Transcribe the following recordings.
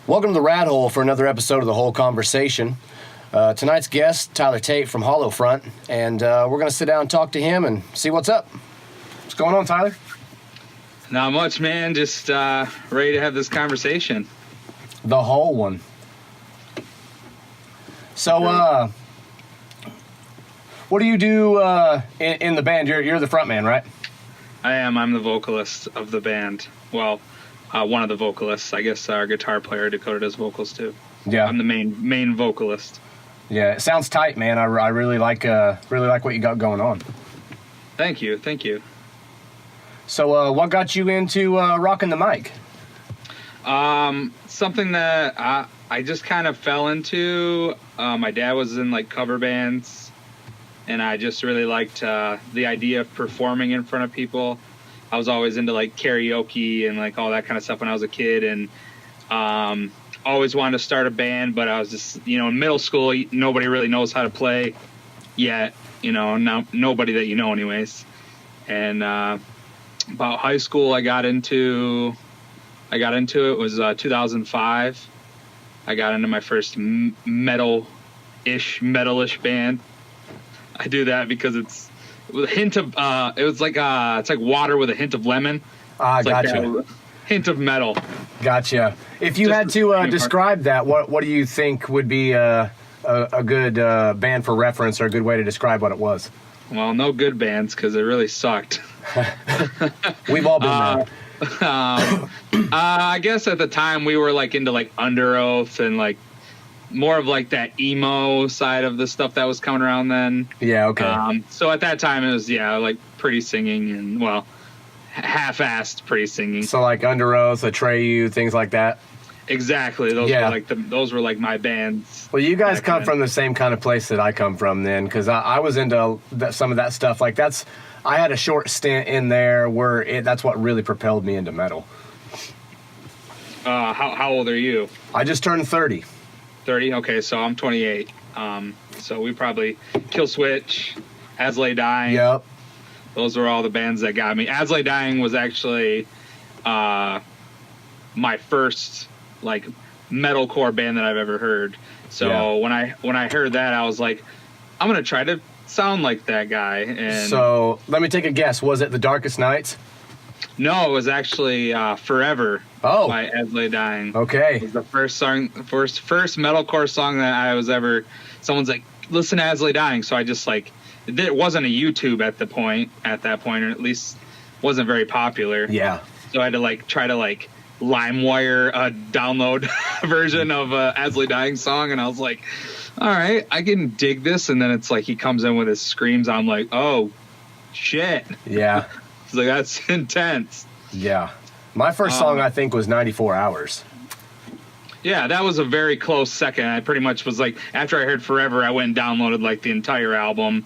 Welcome to the Rat Hole for another episode of The Whole Conversation. Tonight's guest, Tyler Tate from Hollowfront, and we're going to sit down and talk to him and see what's up. What's going on, Tyler? Not much, man. Just ready to have this conversation. The whole one. So, what do you do in the band? You're the front man, right? I am. I'm the vocalist of the band. Well, one of the vocalists. I guess our guitar player Dakota does vocals too. Yeah. I'm the main vocalist. Yeah, it sounds tight, man. I really like what you got going on. Thank you. So, what got you into rocking the mic? Something that I just kind of fell into. My dad was in like cover bands, and I just really liked the idea of performing in front of people. I was always into like karaoke and like all that kind of stuff when I was a kid, and always wanted to start a band, but I was just, in middle school, nobody really knows how to play yet, now nobody that you know anyways. And about high school, I got into it was 2005. I got into my first metalish band. I do that because it's with a hint of it's like water with a hint of lemon. Gotcha. Like hint of metal. Gotcha. If you had to describe that, what do you think would be a good band for reference, or a good way to describe what it was? Well, no good bands because it really sucked. We've all been there. I guess at the time we were like into like Under Oath and like more of like that emo side of the stuff that was coming around then. Yeah, okay. So at that time it was like pretty singing and half-assed pretty singing. So like Under Oath, Atreyu, things like that. Exactly. Those were like my bands. Well, you guys come from the same kind of place that I come from then, because I was into some of that stuff. Like I had a short stint in there where that's what really propelled me into metal. How old are you? I just turned 30. 30? Okay, so I'm 28. So we probably Kill Switch, As Lay Dying. Yep. Those were all the bands that got me. As Lay Dying was actually my first like metalcore band that I've ever heard. So when I heard that, I was like, I'm gonna try to sound like that guy. And so let me take a guess. Was it The Darkest Nights? No, it was actually Forever by As Lay Dying. Okay. It was the first metalcore song that I was ever. Someone's like, listen to As Lay Dying. So I just like, it wasn't a YouTube at that point, or at least wasn't very popular. Yeah. So I had to like try to like LimeWire a download version of As Lay Dying song, and I was like, all right, I can dig this. And then it's like he comes in with his screams. I'm like, oh shit. Yeah. It's like, that's intense. Yeah. My first song I think was 94 Hours. Yeah, that was a very close second. I pretty much was like, after I heard Forever, I went and downloaded like the entire album.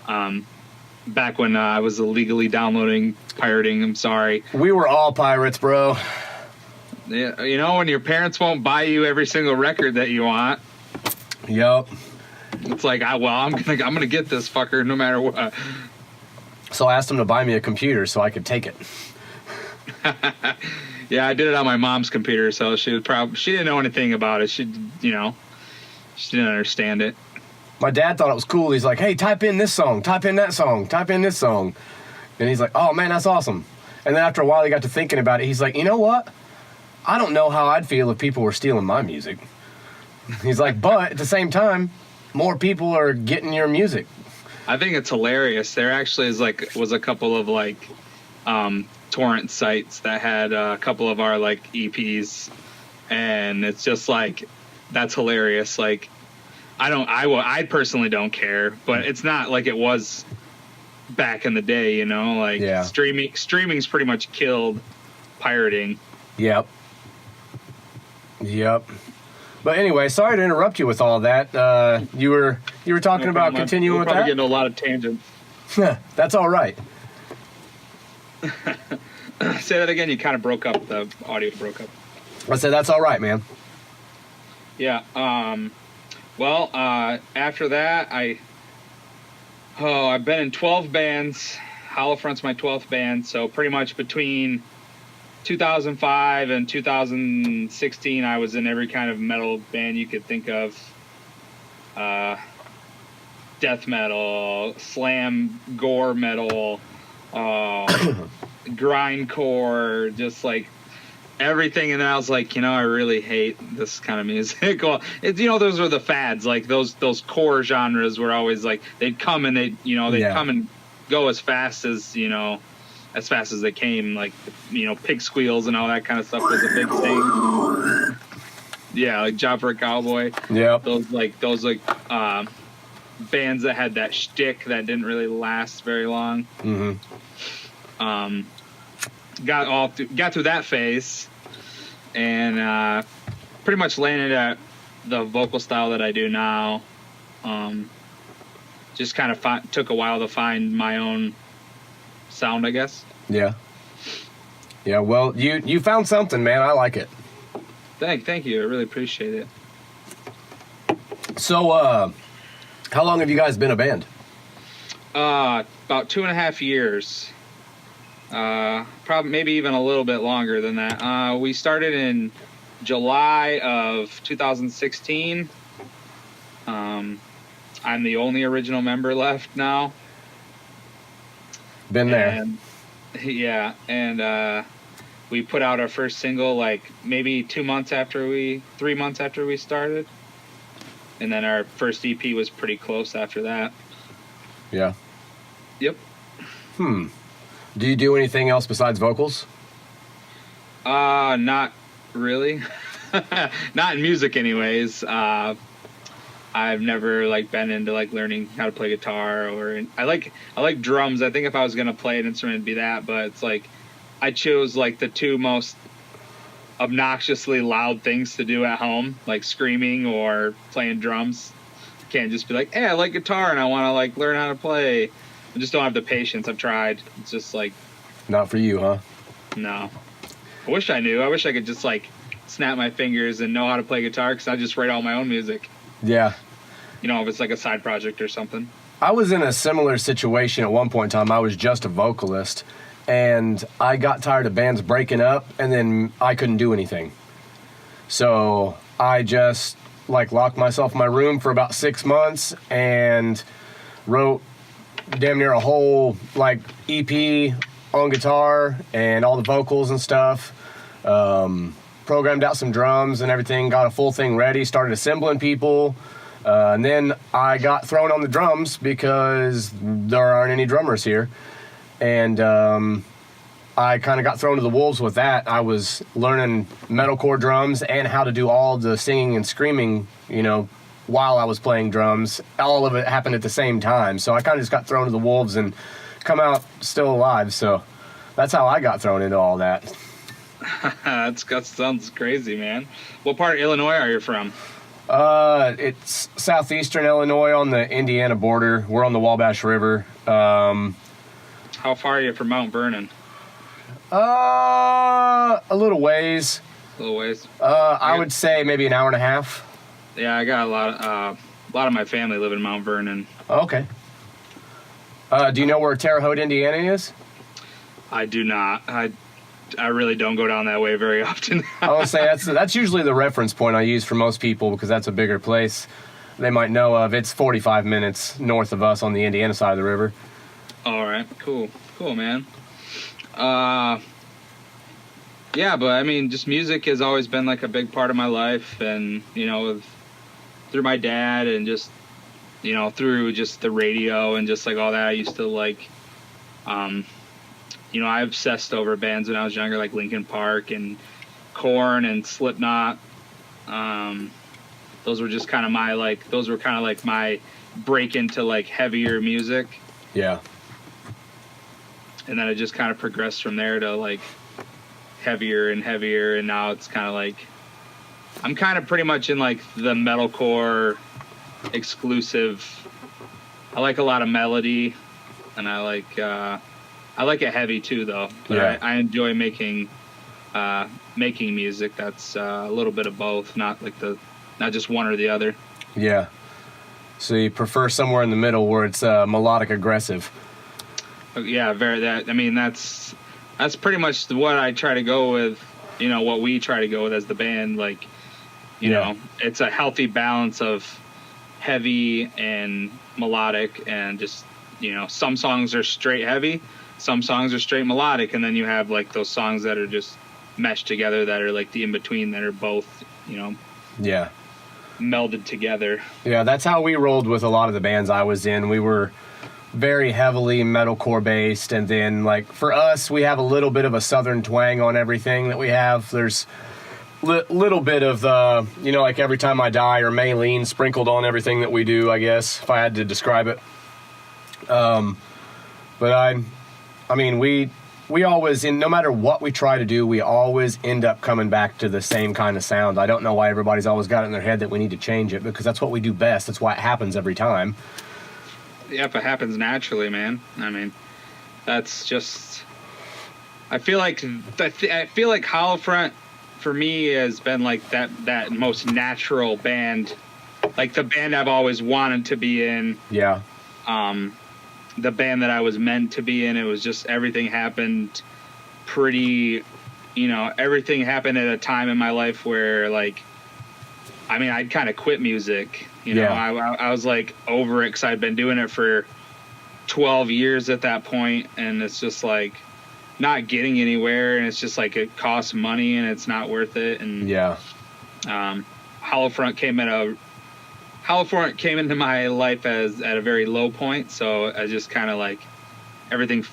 Back when I was illegally pirating, I'm sorry. We were all pirates, bro. Yeah, when your parents won't buy you every single record that you want. Yep. It's like, I'm gonna get this fucker no matter what. So I asked them to buy me a computer so I could take it. Yeah, I did it on my mom's computer, so she didn't know anything about it. She didn't understand it. My dad thought it was cool. He's like, hey, type in this song, type in that song, type in this song. And he's like, oh, man, that's awesome. And then after a while, he got to thinking about it. He's like, you know what? I don't know how I'd feel if people were stealing my music. He's like, but at the same time, more people are getting your music. I think it's hilarious. There actually was a couple of like torrent sites that had a couple of our like EPs, and it's just like, that's hilarious. Like, I personally don't care, but it's not like it was back in the day, like streaming's pretty much killed pirating. Yep. But anyway, sorry to interrupt you with all that. You were talking about continuing with that? We're probably getting a lot of tangents. That's all right. Say that again. You kind of broke up. The audio broke up. I said that's all right, man. Yeah. Well, after that, I've been in 12 bands. Hollowfront's my 12th band. So pretty much between 2005 and 2016, I was in every kind of metal band you could think of. Death metal, slam, gore metal, grindcore, just like everything. And then I was like, I really hate this kind of music. Well, those were the fads. Like those core genres were always like, they'd come and they'd come and go as fast as they came. Like, pig squeals and all that kind of stuff was a big thing. Yeah, like Job for a Cowboy. Yeah. Those bands that had that shtick that didn't really last very long. Mm-hmm. Got through that phase, and pretty much landed at the vocal style that I do now. Just kind of took a while to find my own sound, I guess. Yeah. Yeah. Well, you found something, man. I like it. Thank you. I really appreciate it. So, how long have you guys been a band? About 2.5 years. Probably maybe even a little bit longer than that. We started in July of 2016. I'm the only original member left now. Been there. And, yeah, and we put out our first single like maybe 3 months after we started. And then our first EP was pretty close after that. Yeah. Yep. Do you do anything else besides vocals? Not really. Not in music anyways. I've never been into learning how to play guitar I like drums. I think if I was going to play an instrument it'd be that, but it's I chose the two most obnoxiously loud things to do at home, like screaming or playing drums. Can't just be hey, I like guitar and I want to learn how to play. I just don't have the patience. I've tried. It's just not for you, huh? No. I wish I knew. I wish I could just snap my fingers and know how to play guitar, because I just write all my own music. Yeah. If it's a side project or something. I was in a similar situation at one point in time. I was just a vocalist, and I got tired of bands breaking up, and then I couldn't do anything. So I just locked myself in my room for about 6 months and wrote damn near a whole EP on guitar and all the vocals and stuff. Programmed out some drums and everything, got a full thing ready, started assembling people. And then I got thrown on the drums because there aren't any drummers here. And I kind of got thrown to the wolves with that. I was learning metalcore drums and how to do all the singing and screaming, while I was playing drums. All of it happened at the same time. So I kind of just got thrown to the wolves and come out still alive. So that's how I got thrown into all that. That sounds crazy, man. What part of Illinois are you from? It's southeastern Illinois on the Indiana border. We're on the Wabash River. How far are you from Mount Vernon? A little ways. I would say maybe an hour and a half. Yeah, I got a lot of my family live in Mount Vernon. Okay. Do you know where Terre Haute, Indiana is? I do not. I really don't go down that way very often. I would say that's usually the reference point I use for most people, because that's a bigger place they might know of. It's 45 minutes north of us on the Indiana side of the river. All right, cool, man. Yeah, but I mean, just music has always been a big part of my life, and through my dad, and just through just the radio and just all that. I used to I obsessed over bands when I was younger, like Linkin Park and Korn and Slipknot. Those were just kind of my my break into heavier music. Yeah. And then it just kind of progressed from there to heavier and heavier, and now it's kind of I'm kind of pretty much in the metalcore exclusive. I like a lot of melody, and I like it heavy too, though. But yeah. I enjoy making music that's a little bit of both, not just one or the other. Yeah. So you prefer somewhere in the middle where it's melodic aggressive. Yeah, very. That's that's pretty much what I try to go with, what we try to go with as the band. Like, you know, it's a healthy balance of heavy and melodic, and just, some songs are straight heavy, some songs are straight melodic, and then you have like those songs that are just meshed together, that are like the in-between, that are both, melded together. Yeah, that's how we rolled with a lot of the bands I was in. We were very heavily metalcore based, and then like for us, we have a little bit of a southern twang on everything that we have. There's little bit of the, like Every Time I Die or Maylene sprinkled on everything that we do, I guess, if I had to describe it. But I mean, we always, no matter what we try to do, we always end up coming back to the same kind of sound. I don't know why everybody's always got it in their head that we need to change it, because that's what we do best. That's why it happens every time. Yeah, if it happens naturally, man. I mean, that's just, I feel like Holofront for me has been like that most natural band, like the band I've always wanted to be in. Yeah. The band that I was meant to be in. It was just, everything happened pretty, everything happened at a time in my life where, like, I mean, I'd kind of quit music, I was like over it, because I'd been doing it for 12 years at that point, and it's just like not getting anywhere, and it's just like it costs money and it's not worth it. And Holofront came into my life at a very low point, so I just kind of like everything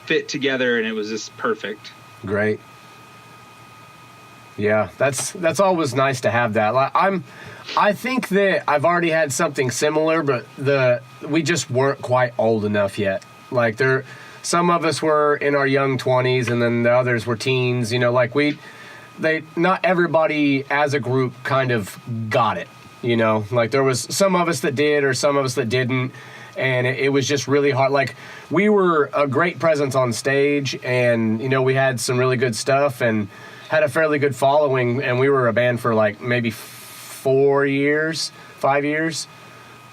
fit together, and it was just perfect. Great. Yeah, that's always nice to have that. I think that I've already had something similar, but we just weren't quite old enough yet. Like some of us were in our young 20s, and then the others were teens. Not everybody as a group kind of got it. Like there was some of us that did, or some of us that didn't, and it was just really hard. Like, we were a great presence on stage, and we had some really good stuff and had a fairly good following, and we were a band for like maybe 5 years,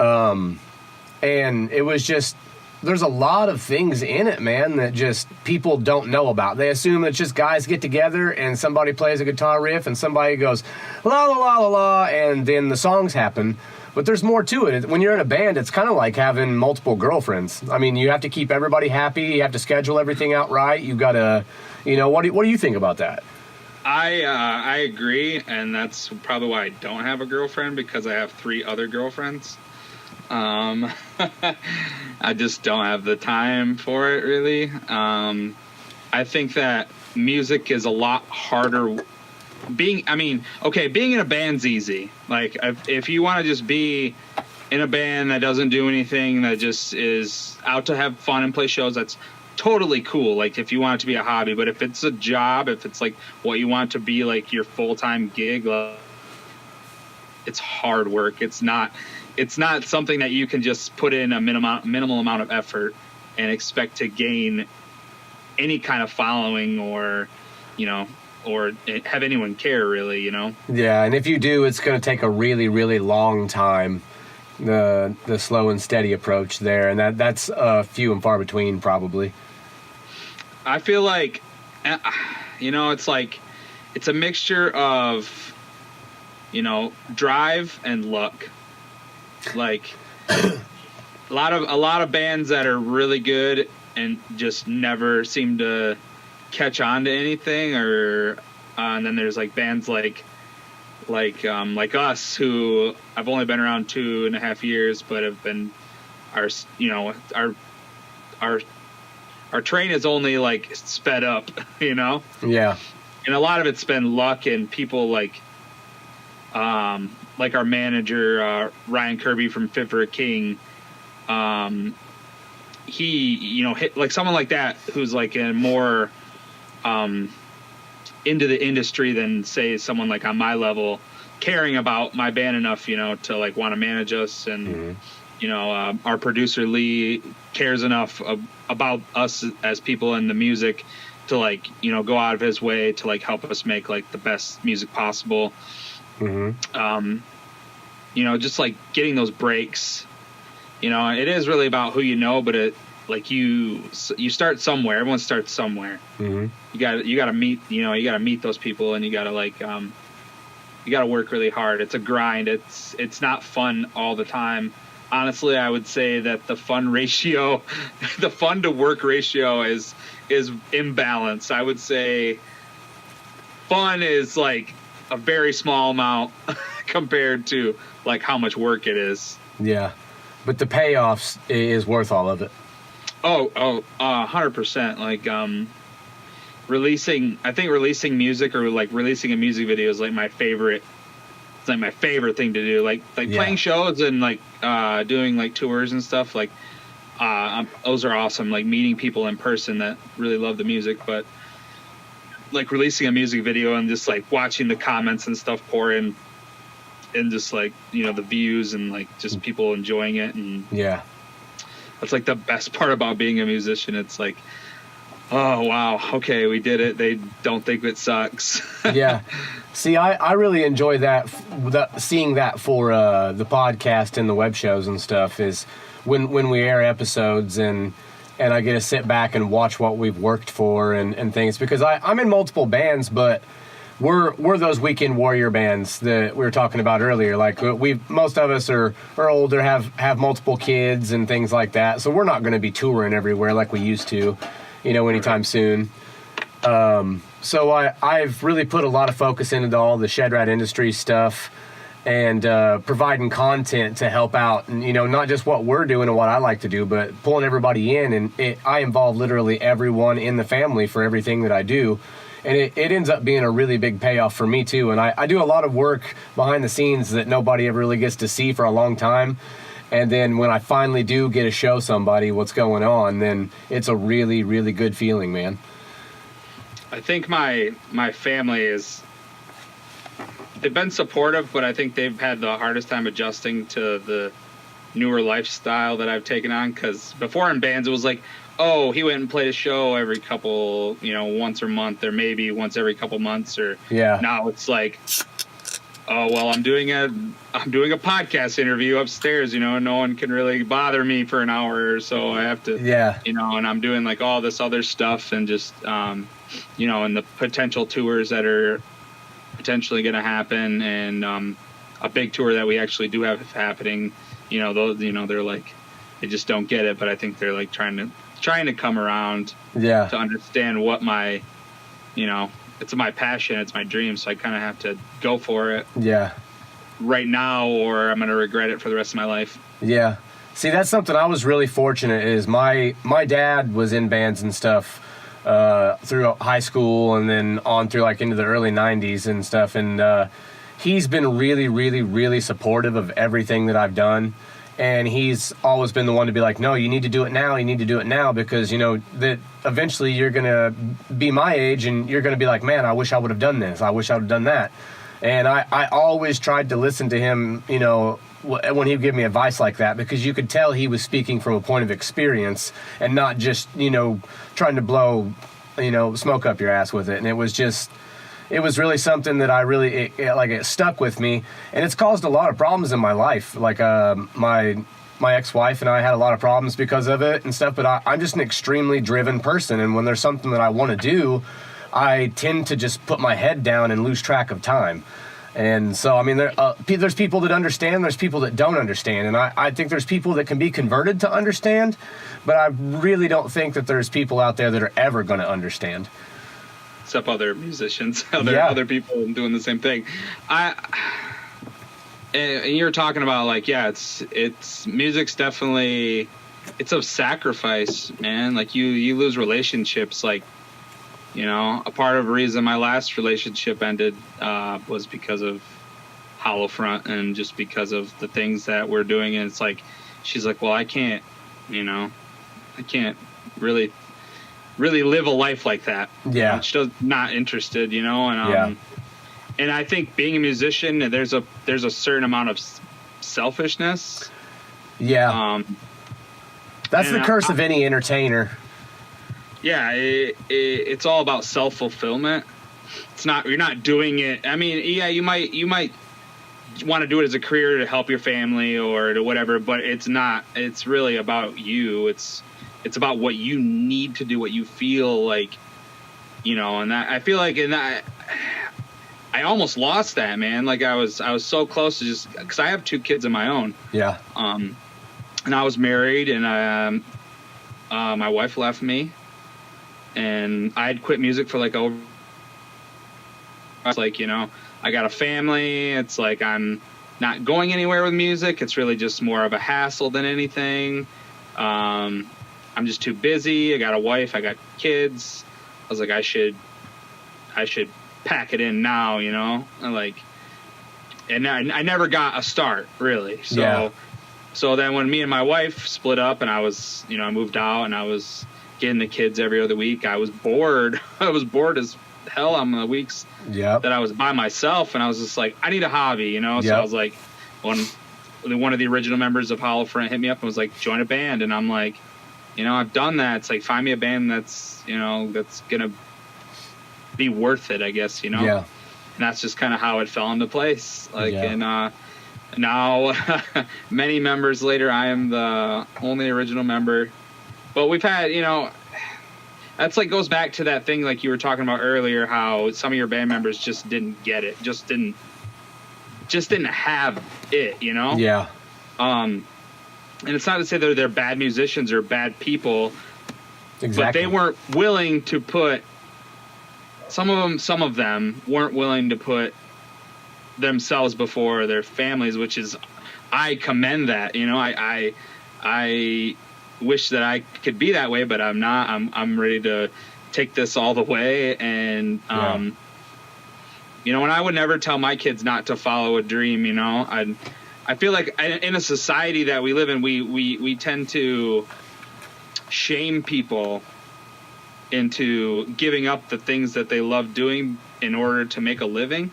and it was just, there's a lot of things in it, man, that just people don't know about. They assume it's just guys get together and somebody plays a guitar riff and somebody goes la la la la la, and then the songs happen. But there's more to it. When you're in a band, it's kind of like having multiple girlfriends. I mean, you have to keep everybody happy. You have to schedule everything out right. You've got to, what do you think about that? I agree, and that's probably why I don't have a girlfriend, because I have 3 other girlfriends. I just don't have the time for it, really. I think that music is a lot harder. Being in a band's easy. Like, if you want to just be in a band that doesn't do anything, that just is out to have fun and play shows, that's totally cool. Like, if you want it to be a hobby. But if it's a job, if it's like what you want to be like your full-time gig, it's hard work. It's not something that you can just put in a minimal amount of effort and expect to gain any kind of following, or or have anyone care, really. Yeah, and if you do, it's going to take a really, really long time. The slow and steady approach there, and that's few and far between, probably. I feel like, it's like, it's a mixture of, drive and luck. Like, a lot of bands that are really good and just never seem to catch on to anything, or and then there's like bands like us, who I've only been around 2.5 years, but have been our train is only like sped up, Yeah. And a lot of it's been luck, and people like our manager, Ryan Kirby from Fit for a King. He, hit like someone like that, who's like in more into the industry than, say, someone like on my level, caring about my band enough, to like want to manage us. And, our producer Lee cares enough about us as people in the music to like, go out of his way to like help us make like the best music possible. Just like getting those breaks, it is really about who but like you start somewhere. Everyone starts somewhere. Mm-hmm. You got to meet, you got to meet those people, and you got to you got to work really hard. It's a grind. It's not fun all the time. Honestly, I would say that the fun ratio, the fun to work ratio is imbalanced. I would say fun is like a very small amount compared to like how much work it is. Yeah. But the payoffs is worth all of it. 100%. Like, releasing music or like releasing a music video is like my favorite. It's like my favorite thing to do. Like playing shows and like doing like tours and stuff. Like, those are awesome. Like meeting people in person that really love the music, but like releasing a music video and just like watching the comments and stuff pour in, and just like the views and like just people enjoying it, and that's like the best part about being a musician. It's like, oh wow, okay, we did it. They don't think it sucks. Yeah. See, I really enjoy that seeing that for the podcast and the web shows and stuff is when we air episodes and I get to sit back and watch what we've worked for and things, because I'm in multiple bands, but we're those weekend warrior bands that we were talking about earlier. Like most of us are older, have multiple kids and things like that. So we're not going to be touring everywhere like we used to, anytime soon. So I've really put a lot of focus into all the ShedRat industry stuff and providing content to help out, and not just what we're doing and what I like to do, but pulling everybody in. And I involve literally everyone in the family for everything that I do. And it ends up being a really big payoff for me, too. And I do a lot of work behind the scenes that nobody ever really gets to see for a long time. And then when I finally do get to show somebody what's going on, then it's a really, really good feeling, man. I think my family they've been supportive, but I think they've had the hardest time adjusting to the newer lifestyle that I've taken on. Because before in bands, it was like, oh, he went and played a show every couple, once a month, or maybe once every couple months, or now it's like, oh, well, I'm doing a podcast interview upstairs, no one can really bother me for an hour or so. I have to, and I'm doing like all this other stuff and just, and the potential tours that are potentially going to happen, and a big tour that we actually do have happening, those, they're like, they just don't get it, but I think they're like trying to come around to understand what my, it's my passion, it's my dream, so I kind of have to go for it right now, or I'm going to regret it for the rest of my life. Yeah. See, that's something I was really fortunate is my dad was in bands and stuff through high school and then on through like into the early 90s and stuff, and he's been really, really, really supportive of everything that I've done. And he's always been the one to be like, no, you need to do it now. You need to do it now because, that eventually you're going to be my age and you're going to be like, man, I wish I would have done this. I wish I would have done that. And I always tried to listen to him, when he would give me advice like that, because you could tell he was speaking from a point of experience and not just, trying to blow, smoke up your ass with it. And it was really something that I really, it stuck with me, and it's caused a lot of problems in my life. Like, my ex-wife and I had a lot of problems because of it and stuff, but I'm just an extremely driven person, and when there's something that I want to do, I tend to just put my head down and lose track of time. And so, I mean, there's people that understand, there's people that don't understand, and I think there's people that can be converted to understand, but I really don't think that there's people out there that are ever going to understand. Except other musicians, other people doing the same thing. And you're talking about like, it's music's definitely, it's a sacrifice, man. Like you lose relationships. Like, a part of the reason my last relationship ended was because of Hollow Front and just because of the things that we're doing. And it's like, she's like, well, I can't really live a life like that. Yeah. She's not interested, and and I think being a musician, there's a certain amount of selfishness. Yeah. That's the curse of any entertainer. Yeah, it's all about self-fulfillment. You're not doing it. I mean, you might want to do it as a career to help your family or to whatever, but it's not. It's really about you. It's it's about what you need to do, what you feel like, and that, I feel like in that, I almost lost that, man. Like I was so close to just, cause I have 2 kids of my own. Yeah. And I was married, and my wife left me, and I had quit music for like over. It's like, I got a family. It's like I'm not going anywhere with music. It's really just more of a hassle than anything. I'm just too busy. I got a wife. I got kids. I was like, I should pack it in now, and I never got a start really. So. Yeah. So then when me and my wife split up and I was, I moved out and I was getting the kids every other week, I was bored. I was bored as hell on the weeks that I was by myself. And I was just like, I need a hobby, So I was like, one of the original members of Hollow Front hit me up and was like, join a band. And I'm like, I've done that. It's like, find me a band that's, that's going to be worth it, I guess, Yeah. And that's just kind of how it fell into place. And, now, many members later, I am the only original member. But we've had, that's like goes back to that thing like you were talking about earlier, how some of your band members just didn't get it, just didn't have it, Yeah. And it's not to say that they're bad musicians or bad people, exactly. But they weren't willing to put. Some of them weren't willing to put themselves before their families, which is, I commend that. I wish that I could be that way, but I'm not. I'm ready to take this all the way, and and I would never tell my kids not to follow a dream. I feel like in a society that we live in, we tend to shame people into giving up the things that they love doing in order to make a living.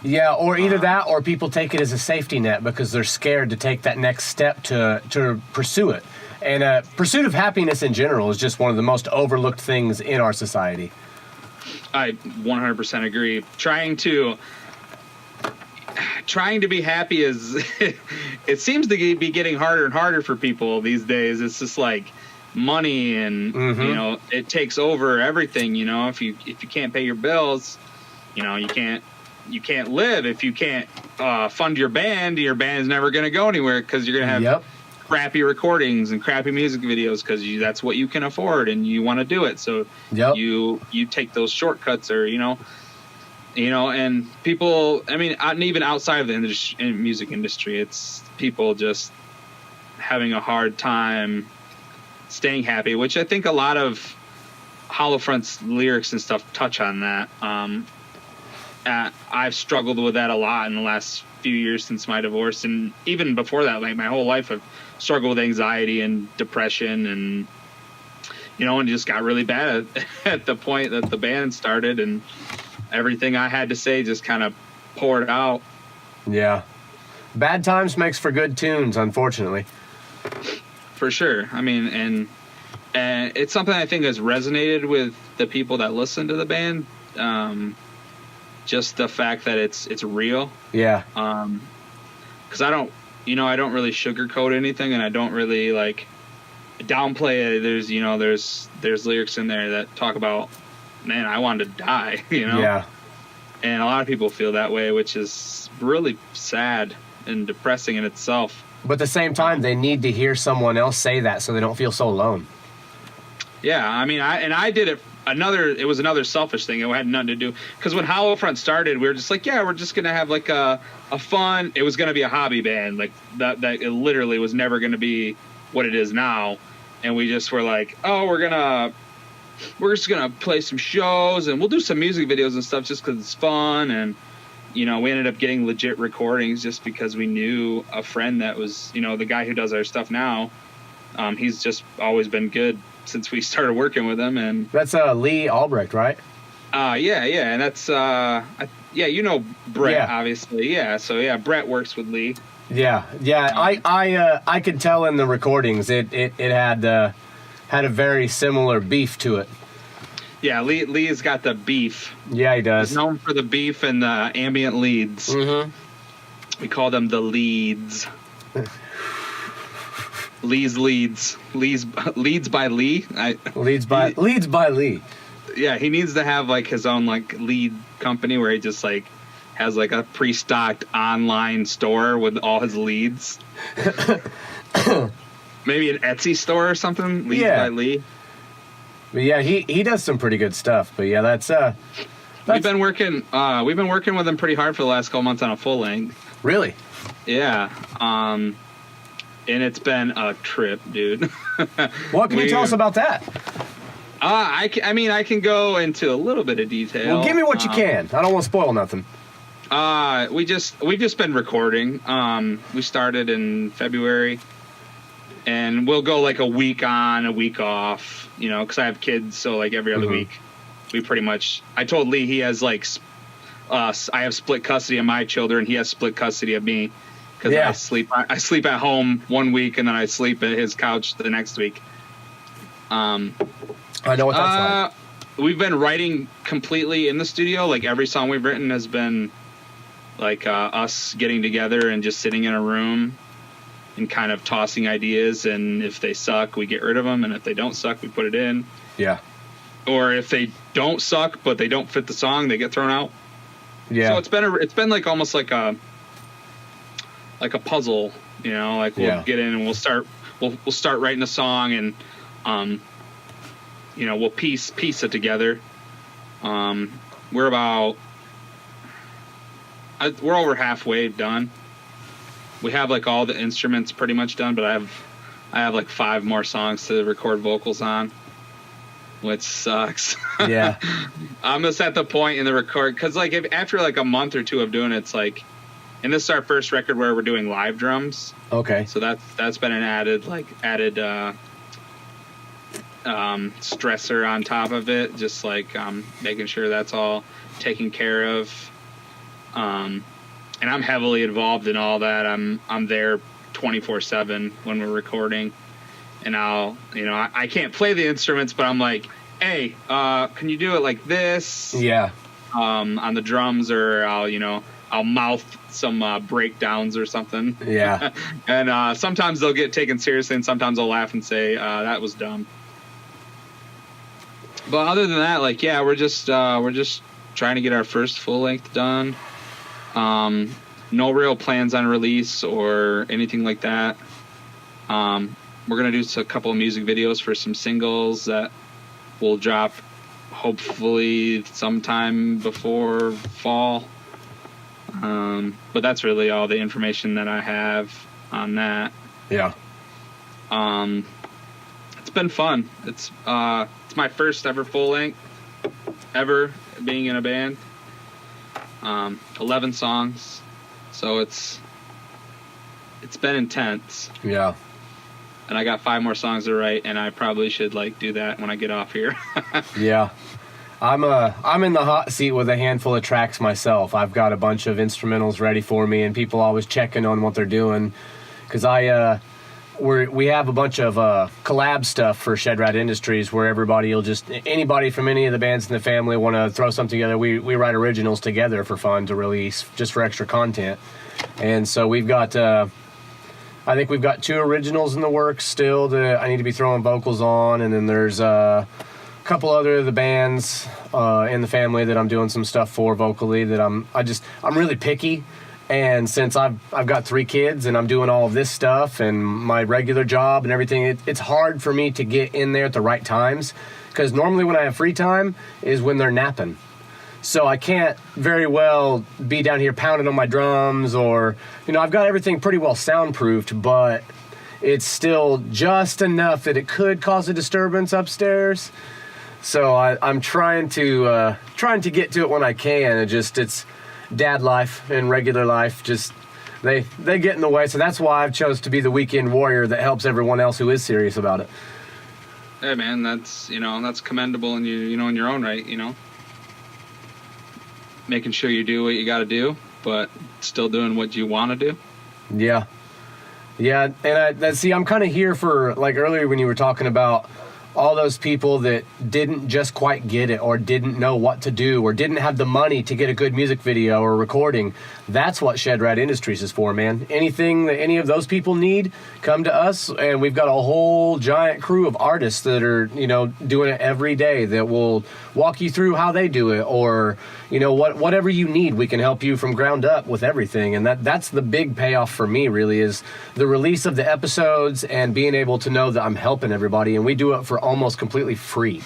Yeah, or either that, or people take it as a safety net because they're scared to take that next step to pursue it. And pursuit of happiness in general is just one of the most overlooked things in our society. I 100% agree. Trying to be happy is it seems to be getting harder and harder for people these days. It's just like money and it takes over everything. If you can't pay your bills, you can't live. If you can't fund your band is never going to go anywhere because you're going to have crappy recordings and crappy music videos because that's what you can afford and you want to do it. So you take those shortcuts or, and people, I mean, even outside of the music industry, it's people just having a hard time staying happy, which I think a lot of Hollow Front's lyrics and stuff touch on that. I've struggled with that a lot in the last few years since my divorce, and even before that, like my whole life, I've struggled with anxiety and depression, and and just got really bad at the point that the band started, and everything I had to say just kind of poured out. Yeah, bad times makes for good tunes, unfortunately. For sure. I mean, and it's something I think has resonated with the people that listen to the band. Just the fact that it's real. Yeah. Because I don't really sugarcoat anything, and I don't really like downplay it. There's lyrics in there that talk about, man, I wanted to die. Yeah. And a lot of people feel that way, which is really sad and depressing in itself. But at the same time, they need to hear someone else say that so they don't feel so alone. Yeah, I mean, I did it. It was another selfish thing. It had nothing to do, because when Hollow Front started, we were just like, yeah, we're just gonna have like a fun. It was gonna be a hobby band, like that. It literally was never gonna be what it is now. And we just were like, oh, we're just gonna play some shows and we'll do some music videos and stuff just because it's fun. And we ended up getting legit recordings just because we knew a friend that was, the guy who does our stuff now. He's just always been good since we started working with him. And that's Lee Albrecht, right? Yeah, and that's Brett, obviously. Yeah, so yeah, Brett works with Lee. Yeah. I could tell in the recordings it had a very similar beef to it. Yeah, Lee's got the beef. Yeah, he does. He's known for the beef and the ambient leads. Mm-hmm. We call them the leads. Lee's leads by Lee. Leads by Lee. Yeah, he needs to have like his own like lead company where he just like has like a pre-stocked online store with all his leads. Maybe an Etsy store or something. Leads by Lee. But yeah, he does some pretty good stuff. But yeah, that's we've been working with him pretty hard for the last couple months on a full length. Really? Yeah. And it's been a trip, dude. What can you tell us about that? I can go into a little bit of detail. Well, give me what you can. I don't want to spoil nothing. We've just been recording. We started in February, and we'll go like a week on, a week off. You know, because I have kids, so like every other week, we pretty much. I told Lee he has like, I have split custody of my children. He has split custody of me, because I sleep at home one week and then I sleep at his couch the next week. I know what that's like. We've been writing completely in the studio. Like every song we've written has been like us getting together and just sitting in a room and kind of tossing ideas. And if they suck, we get rid of them. And if they don't suck, we put it in. Yeah. Or if they don't suck, but they don't fit the song, they get thrown out. Yeah. So it's been like almost like a puzzle, you know, like we'll get in and we'll start writing a song and, you know, we'll piece it together. We're over halfway done. We have like all the instruments pretty much done, but I have like 5 more songs to record vocals on, which sucks. Yeah. I'm just at the point in the record, because like after like a month or two of doing it, it's like, and this is our first record where we're doing live drums. Okay. So that's been an added stressor on top of it, just like making sure that's all taken care of. And I'm heavily involved in all that. I'm there 24/7 when we're recording, and I can't play the instruments, but I'm like, hey, can you do it like this? Yeah. On the drums, or I'll mouth some breakdowns or something. Yeah. And sometimes they'll get taken seriously, and sometimes I'll laugh and say that was dumb. But other than that, like, yeah, we're just trying to get our first full length done. No real plans on release or anything like that. We're gonna do a couple of music videos for some singles that will drop hopefully sometime before fall. But that's really all the information that I have on that. Yeah. It's been fun. It's my first ever full length ever being in a band. 11 songs. So it's been intense. Yeah. And I got 5 more songs to write, and I probably should like do that when I get off here. Yeah. I'm in the hot seat with a handful of tracks myself. I've got a bunch of instrumentals ready for me, and people always checking on what they're doing, because we have a bunch of collab stuff for ShedRat Industries, where anybody from any of the bands in the family want to throw something together. We write originals together for fun to release, just for extra content. And so we've got I think we've got 2 originals in the works still that I need to be throwing vocals on, and then there's a couple other of the bands in the family that I'm doing some stuff for vocally that I'm really picky. And since I've got 3 kids and I'm doing all of this stuff and my regular job and everything, it's hard for me to get in there at the right times, because normally when I have free time is when they're napping. So I can't very well be down here pounding on my drums, or, I've got everything pretty well soundproofed, but it's still just enough that it could cause a disturbance upstairs. So I'm trying to get to it when I can. It's dad life and regular life, just they get in the way. So that's why I've chose to be the weekend warrior that helps everyone else who is serious about it. Hey man, that's commendable in in your own right, making sure you do what you got to do, but still doing what you want to do. Yeah. And I'm kind of here for, like, earlier when you were talking about all those people that didn't just quite get it or didn't know what to do or didn't have the money to get a good music video or recording. That's what ShedRat Industries is for, man. Anything that any of those people need, come to us, and we've got a whole giant crew of artists that are, doing it every day that will walk you through how they do it, or, whatever you need, we can help you from ground up with everything. And that's the big payoff for me, really, is the release of the episodes and being able to know that I'm helping everybody, and we do it for almost completely free.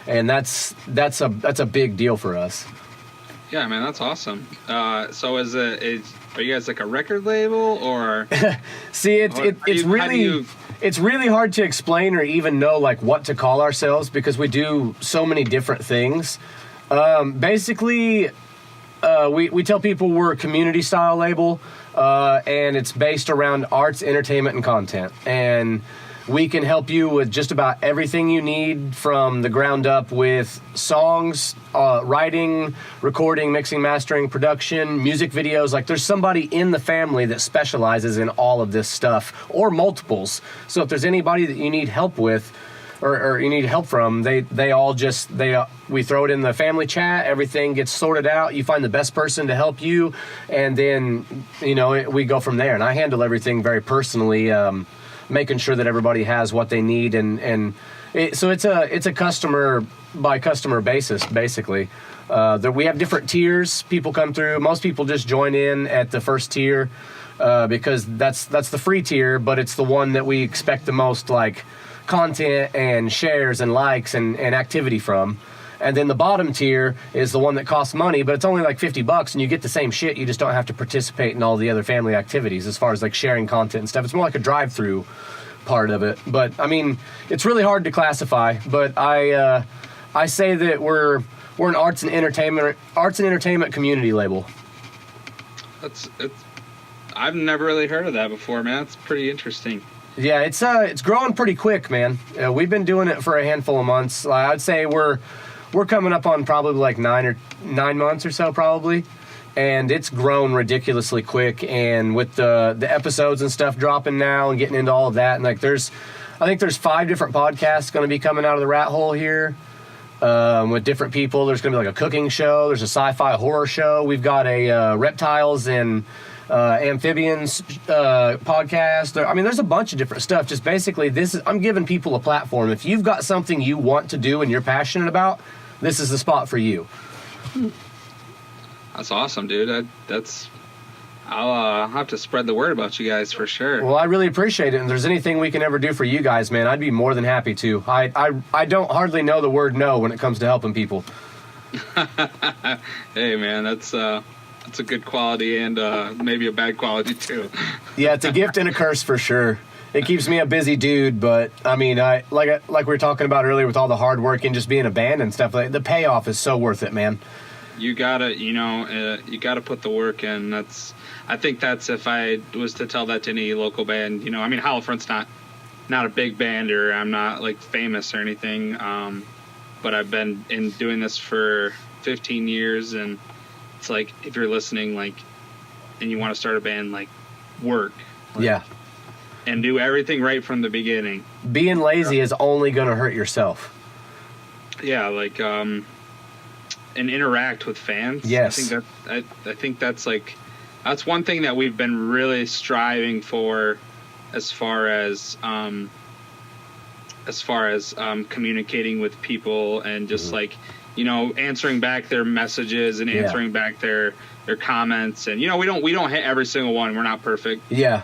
And that's a big deal for us. Yeah, man, that's awesome. So are you guys like a record label, or? See, it's really hard to explain or even know like what to call ourselves, because we do so many different things. Basically, we tell people we're a community style label, and it's based around arts, entertainment, and content. And we can help you with just about everything you need from the ground up, with songs, writing, recording, mixing, mastering, production, music videos. Like, there's somebody in the family that specializes in all of this stuff, or multiples. So if there's anybody that you need help with, or you need help from, we throw it in the family chat, everything gets sorted out, you find the best person to help you, and then, we go from there. And I handle everything very personally, making sure that everybody has what they need, so it's a customer by customer basis, basically. We have different tiers. People come through. Most people just join in at the first tier, because that's the free tier, but it's the one that we expect the most like content and shares and likes and activity from. And then the bottom tier is the one that costs money, but it's only like $50, and you get the same shit. You just don't have to participate in all the other family activities as far as like sharing content and stuff. It's more like a drive-through part of it. But I mean, it's really hard to classify. But I say that we're an arts and entertainment community label. I've never really heard of that before, man. It's pretty interesting. Yeah, it's growing pretty quick, man. We've been doing it for a handful of months. I'd say we're coming up on probably like 9 months or so, probably. And it's grown ridiculously quick. And with the episodes and stuff dropping now and getting into all of that, and like I think there's 5 different podcasts going to be coming out of the rat hole here, with different people. There's going to be like a cooking show. There's a sci-fi horror show. We've got a reptiles and amphibians podcast. There's a bunch of different stuff. Just basically, I'm giving people a platform. If you've got something you want to do and you're passionate about, this is the spot for you. That's awesome, dude. I'll have to spread the word about you guys for sure. Well, I really appreciate it. And if there's anything we can ever do for you guys, man, I'd be more than happy to. I don't hardly know the word no when it comes to helping people. Hey, man, that's a good quality, and maybe a bad quality too. Yeah, it's a gift and a curse for sure. It keeps me a busy dude, but I mean, like we were talking about earlier with all the hard work and just being a band and stuff. Like, the payoff is so worth it, man. You gotta put the work in. I think that's, if I was to tell that to any local band, Howlfront's not a big band, or I'm not like famous or anything, but I've been doing this for 15 years, and it's like, if you're listening, like, and you want to start a band, like, work. Yeah. And do everything right from the beginning. Being lazy is only going to hurt yourself. Yeah, like, and interact with fans. Yes. I think that's one thing that we've been really striving for, as far as communicating with people, and just like, answering back their messages and answering back their comments. And, we don't hit every single one. We're not perfect. Yeah.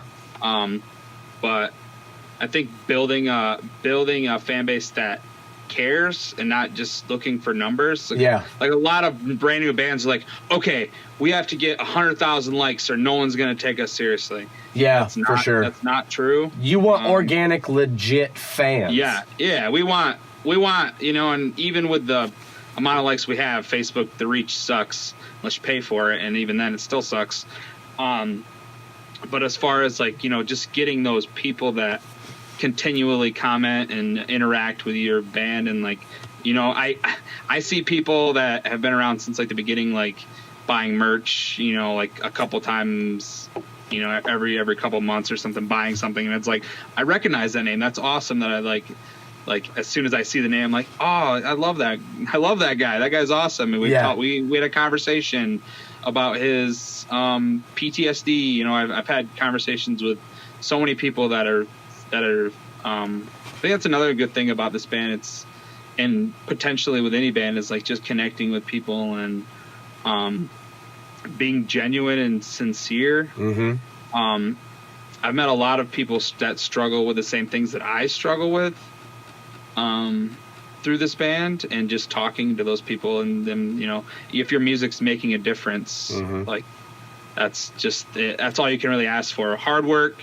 But I think building a fan base that cares and not just looking for numbers. Like a lot of brand new bands are like, okay, we have to get 100,000 likes or no one's going to take us seriously. Yeah, for sure. That's not true. You want organic, legit fans. Yeah. We want, and even with the amount of likes we have, Facebook, the reach sucks unless you pay for it. And even then it still sucks. But as far as like, just getting those people that continually comment and interact with your band, and like, I see people that have been around since like the beginning, like buying merch, like a couple times, every couple months or something, buying something, and it's like, I recognize that name. That's awesome that like as soon as I see the name, I'm like, oh, I love that guy. That guy's awesome. And we had a conversation about his PTSD. You know, I've had conversations with so many people that are I think that's another good thing about this band. And potentially with any band is like just connecting with people and being genuine and sincere. Mm-hmm. I've met a lot of people that struggle with the same things that I struggle with through this band, and just talking to those people, and then, you know, if your music's making a difference, like that's just it. That's all you can really ask for. Hard work,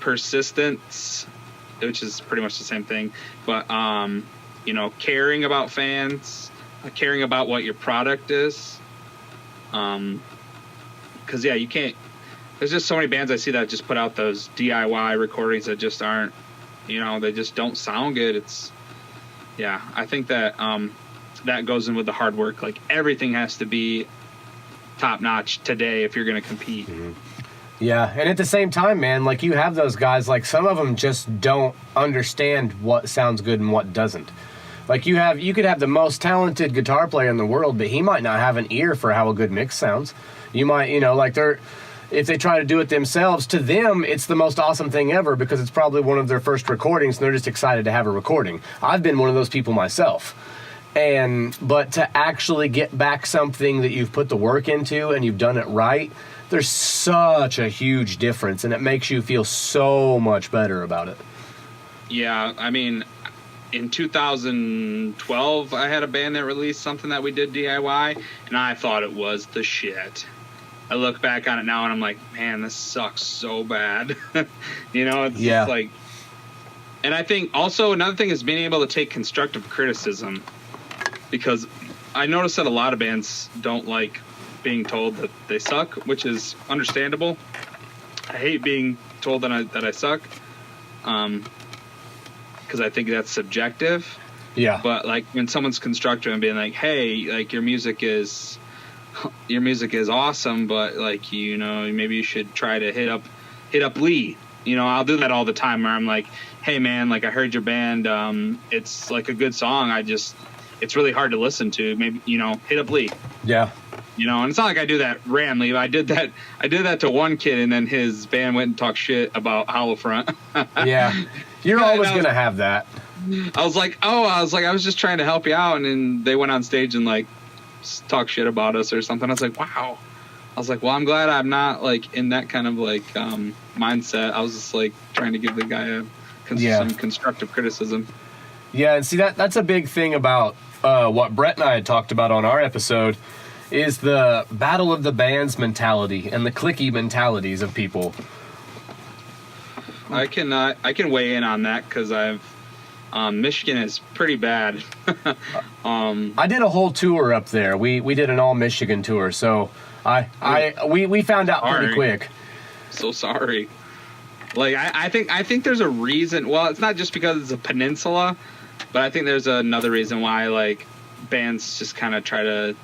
persistence, which is pretty much the same thing, but you know, caring about fans, caring about what your product is, because you can't. There's just so many bands I see that just put out those DIY recordings that just aren't, you know, they just don't sound good. I think that that goes in with the hard work. Like everything has to be top notch today if you're going to compete. Mm-hmm. Yeah, and at the same time, man, like you have those guys, like some of them just don't understand what sounds good and what doesn't. Like you could have the most talented guitar player in the world, but he might not have an ear for how a good mix sounds. You might, you know, like if they try to do it themselves, to them, it's the most awesome thing ever because it's probably one of their first recordings and they're just excited to have a recording. I've been one of those people myself. But to actually get back something that you've put the work into and you've done it right, there's such a huge difference, and it makes you feel so much better about it. Yeah, I mean, in 2012, I had a band that released something that we did DIY, and I thought it was the shit. I look back on it now, and I'm like, man, this sucks so bad. You know, it's just like... And I think also another thing is being able to take constructive criticism, because I noticed that a lot of bands don't like being told that they suck, which is understandable. I hate being told that I suck, because I think that's subjective. Yeah. But like when someone's constructive and being like, "Hey, like your music is awesome, but like, you know, maybe you should try to hit up Lee." You know, I'll do that all the time where I'm like, "Hey man, like I heard your band, it's like a good song. It's really hard to listen to. Maybe, you know, hit up Lee." Yeah. You know, and it's not like I do that randomly. I did that to one kid, and then his band went and talked shit about Howlfront. Yeah. You're always going to have that. I was just trying to help you out, and then they went on stage and like talk shit about us or something. I was like, wow. I was like, well, I'm glad I'm not like in that kind of like mindset. I was just like trying to give the guy some constructive criticism. Yeah, and see that's a big thing about what Brett and I had talked about on our episode is the battle of the bands mentality and the cliquey mentalities of people. I can weigh in on that because Michigan is pretty bad. I did a whole tour up there. We did an all Michigan tour, so we found out pretty quick. So sorry. Like I think there's a reason. Well, it's not just because it's a peninsula, but I think there's another reason why like bands just kind of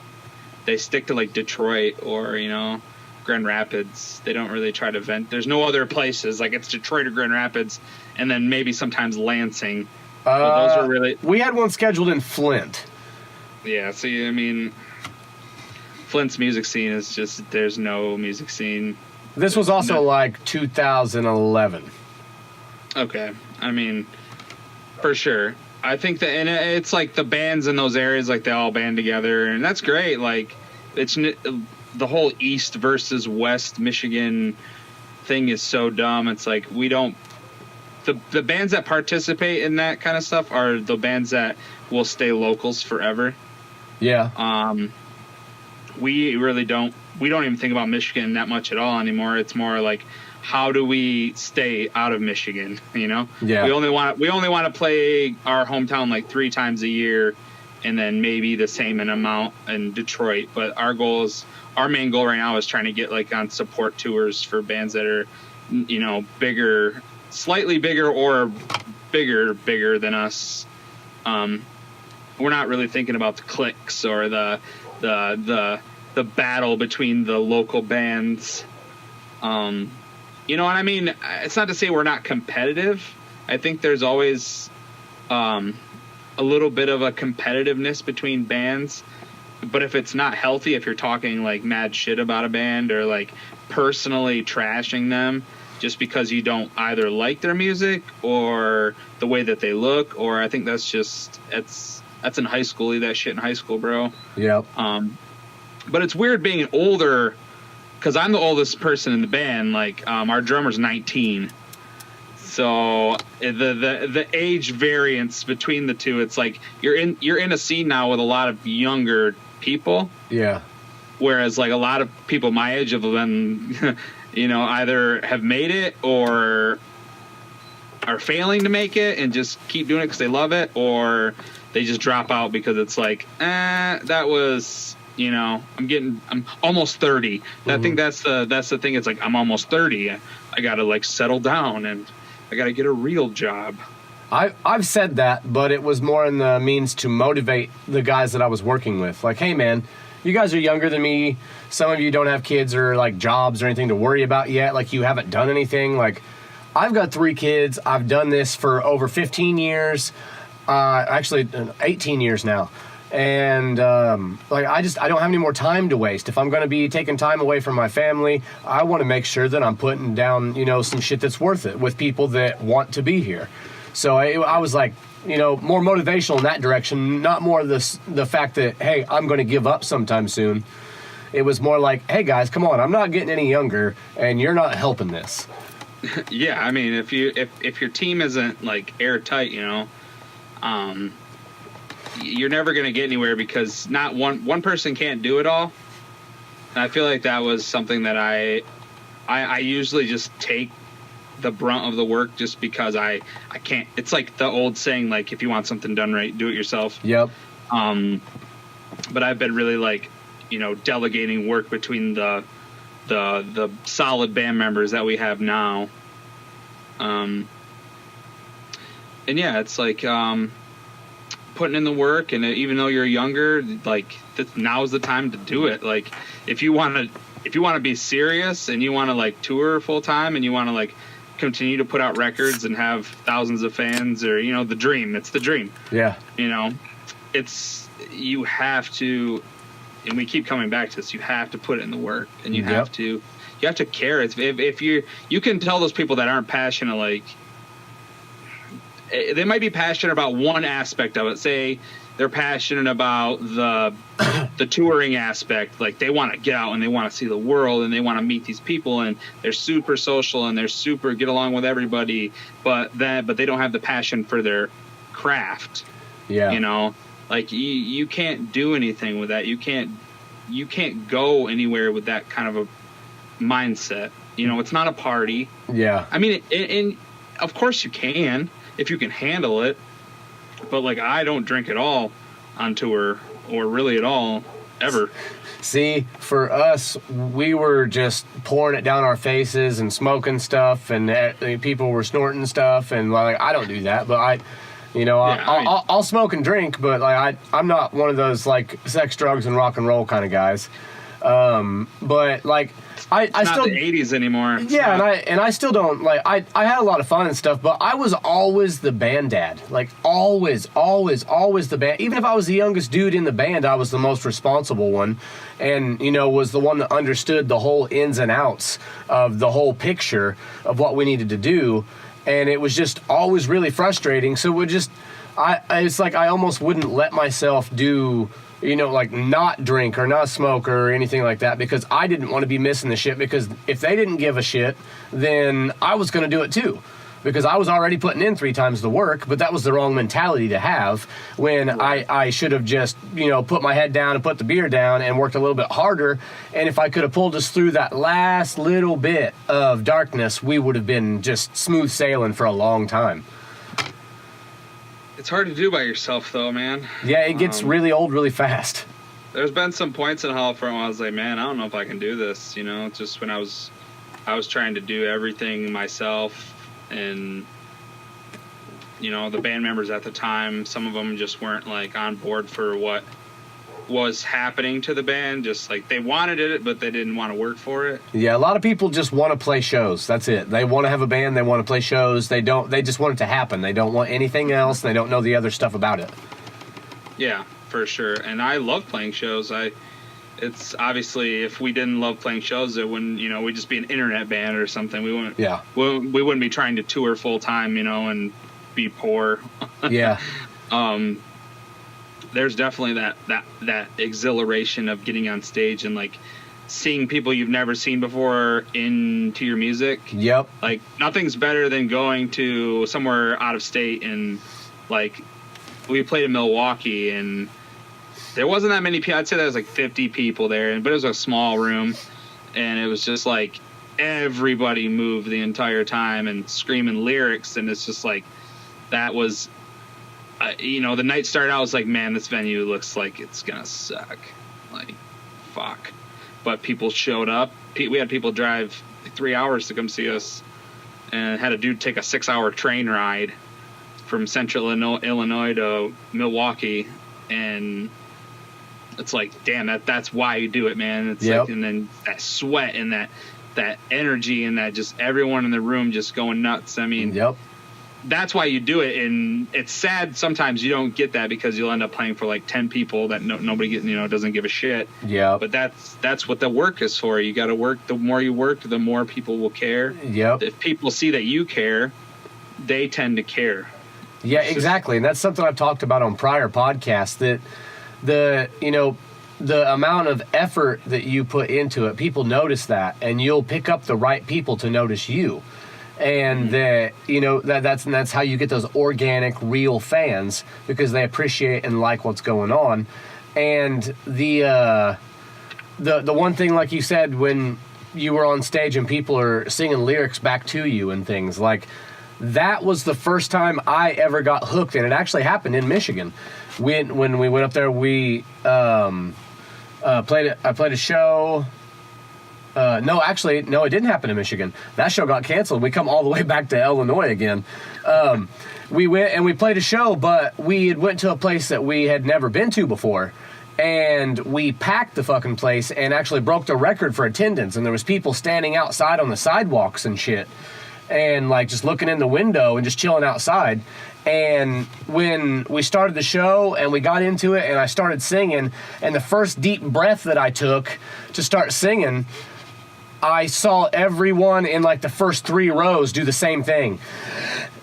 they stick to like Detroit or, you know, Grand Rapids. They don't really try to vent. There's no other places like it's Detroit or Grand Rapids, and then maybe sometimes Lansing. Those are really. We had one scheduled in Flint. Yeah. See, I mean, Flint's music scene is just there's no music scene. This was also like 2011. Okay. I mean, for sure. I think that, and it's like the bands in those areas, like they all band together, and that's great. Like, it's the whole East versus West Michigan thing is so dumb. It's like we don't. The bands that participate in that kind of stuff are the bands that will stay locals forever. Yeah. We really don't. We don't even think about Michigan that much at all anymore. It's more like, how do we stay out of Michigan? You know, yeah. We only want to play our hometown like 3 times a year, and then maybe the same amount in Detroit. But our main goal right now is trying to get like on support tours for bands that are, you know, bigger, slightly bigger or bigger than us. We're not really thinking about the cliques or the battle between the local bands. You know what I mean? It's not to say we're not competitive. I think there's always a little bit of a competitiveness between bands. But if it's not healthy, if you're talking like mad shit about a band or like personally trashing them just because you don't either like their music or the way that they look, or I think that's in high school. Leave that shit in high school, bro. Yep. But it's weird being older because I'm the oldest person in the band. Like, our drummer's 19. So the age variance between the two, it's like you're in a scene now with a lot of younger people. Yeah. Whereas like a lot of people my age have been, either have made it or are failing to make it and just keep doing it because they love it, or they just drop out because it's like, that was, I'm almost 30. I think that's the thing. It's like, I'm almost 30. I got to like settle down and I got to get a real job. I've said that, but it was more in the means to motivate the guys that I was working with. Like, hey, man, you guys are younger than me. Some of you don't have kids or, like, jobs or anything to worry about yet. Like, you haven't done anything. Like, I've got 3 kids. I've done this for over 15 years. Actually, 18 years now. And, I don't have any more time to waste. If I'm going to be taking time away from my family, I want to make sure that I'm putting down, some shit that's worth it with people that want to be here. So I was like, more motivational in that direction, not more the fact that, hey, I'm going to give up sometime soon. It was more like, hey, guys, come on, I'm not getting any younger, and you're not helping this. Yeah, I mean, if your team isn't, like, airtight, you're never going to get anywhere because not one person can't do it all. And I feel like that was something that I usually just take the brunt of the work just because I can't. It's like the old saying, like, if you want something done right, do it yourself. Yep. But I've been really like, delegating work between the solid band members that we have now. And yeah, it's like putting in the work, and even though you're younger, like now's the time to do it. Like if you want to be serious and you want to like tour full time and you want to like continue to put out records and have thousands of fans, or the dream. It's the dream. Yeah. You have to, and we keep coming back to this. You have to put it in the work, and you have to care. If you can tell those people that aren't passionate, like they might be passionate about one aspect of it. Say they're passionate about the touring aspect. Like they want to get out and they want to see the world and they want to meet these people and they're super social and they're super get along with everybody. But they don't have the passion for their craft. Yeah. Like you can't do anything with that. You can't go anywhere with that kind of a mindset. It's not a party. Yeah. I mean, and of course you can if you can handle it. But, like, I don't drink at all on tour, or really at all, ever. See, for us, we were just pouring it down our faces and smoking stuff, and people were snorting stuff, and, like, I don't do that, but I'll smoke and drink, but, like, I'm not one of those, like, sex, drugs, and rock and roll kind of guys. But, like... I still not the 80s anymore. Yeah, and I still don't like. I had a lot of fun and stuff, but I was always the band dad. Like always the band. Even if I was the youngest dude in the band, I was the most responsible one, and was the one that understood the whole ins and outs of the whole picture of what we needed to do, and it was just always really frustrating. So it's like I almost wouldn't let myself do. Like not drink or not smoke or anything like that because I didn't want to be missing the shit, because if they didn't give a shit, then I was going to do it too, because I was already putting in 3 times the work, but that was the wrong mentality to have when right. I should have just, put my head down and put the beer down and worked a little bit harder. And if I could have pulled us through that last little bit of darkness, we would have been just smooth sailing for a long time. It's hard to do by yourself, though, man. Yeah, it gets really old really fast. There's been some points in Hellfront where I was like, man, I don't know if I can do this. Just when I was trying to do everything myself, and the band members at the time, some of them just weren't like on board for what was happening to the band. Just like they wanted it, but they didn't want to work for it. Yeah, a lot of people just want to play shows. That's it. They want to have a band. They want to play shows. They just want it to happen. They don't want anything else. They don't know the other stuff about it. Yeah, for sure. And I love playing shows. It's obviously, if we didn't love playing shows, it wouldn't, we'd just be an internet band or something. We wouldn't. Yeah. We wouldn't be trying to tour full time, and be poor. Yeah. There's definitely that exhilaration of getting on stage and like seeing people you've never seen before into your music. Yep. Like nothing's better than going to somewhere out of state, and like we played in Milwaukee and there wasn't that many people. I'd say there was like 50 people there, but it was a small room, and it was just like everybody moved the entire time and screaming lyrics, and it's just like that was. The night started out, I was like, man, this venue looks like it's gonna suck. Like, fuck. But people showed up. We had people drive 3 hours to come see us, and had a dude take a 6-hour train ride from central Illinois to Milwaukee, and it's like, damn, that's why you do it, man. It's like, and then that sweat and that energy and that just everyone in the room just going nuts. I mean, that's why you do it, and it's sad sometimes you don't get that because you'll end up playing for like 10 people that nobody doesn't give a shit. Yeah. But that's what the work is for. You got to work. The more you work, the more people will care. Yep. If people see that you care, they tend to care. Yeah, exactly. And that's something I've talked about on prior podcasts, that the amount of effort that you put into it, people notice that, and you'll pick up the right people to notice you. And that's how you get those organic, real fans, because they appreciate and like what's going on. And the one thing, like you said, when you were on stage and people are singing lyrics back to you and things, like that was the first time I ever got hooked, and it actually happened in Michigan. When we went up there, we I played a show. No, it didn't happen in Michigan. That show got canceled. We come all the way back to Illinois again. We went and we played a show, but we had went to a place that we had never been to before, and we packed the fucking place and actually broke the record for attendance. And there was people standing outside on the sidewalks and shit, and like just looking in the window and just chilling outside. And when we started the show and we got into it and I started singing, and the first deep breath that I took to start singing, I saw everyone in like the first 3 rows do the same thing.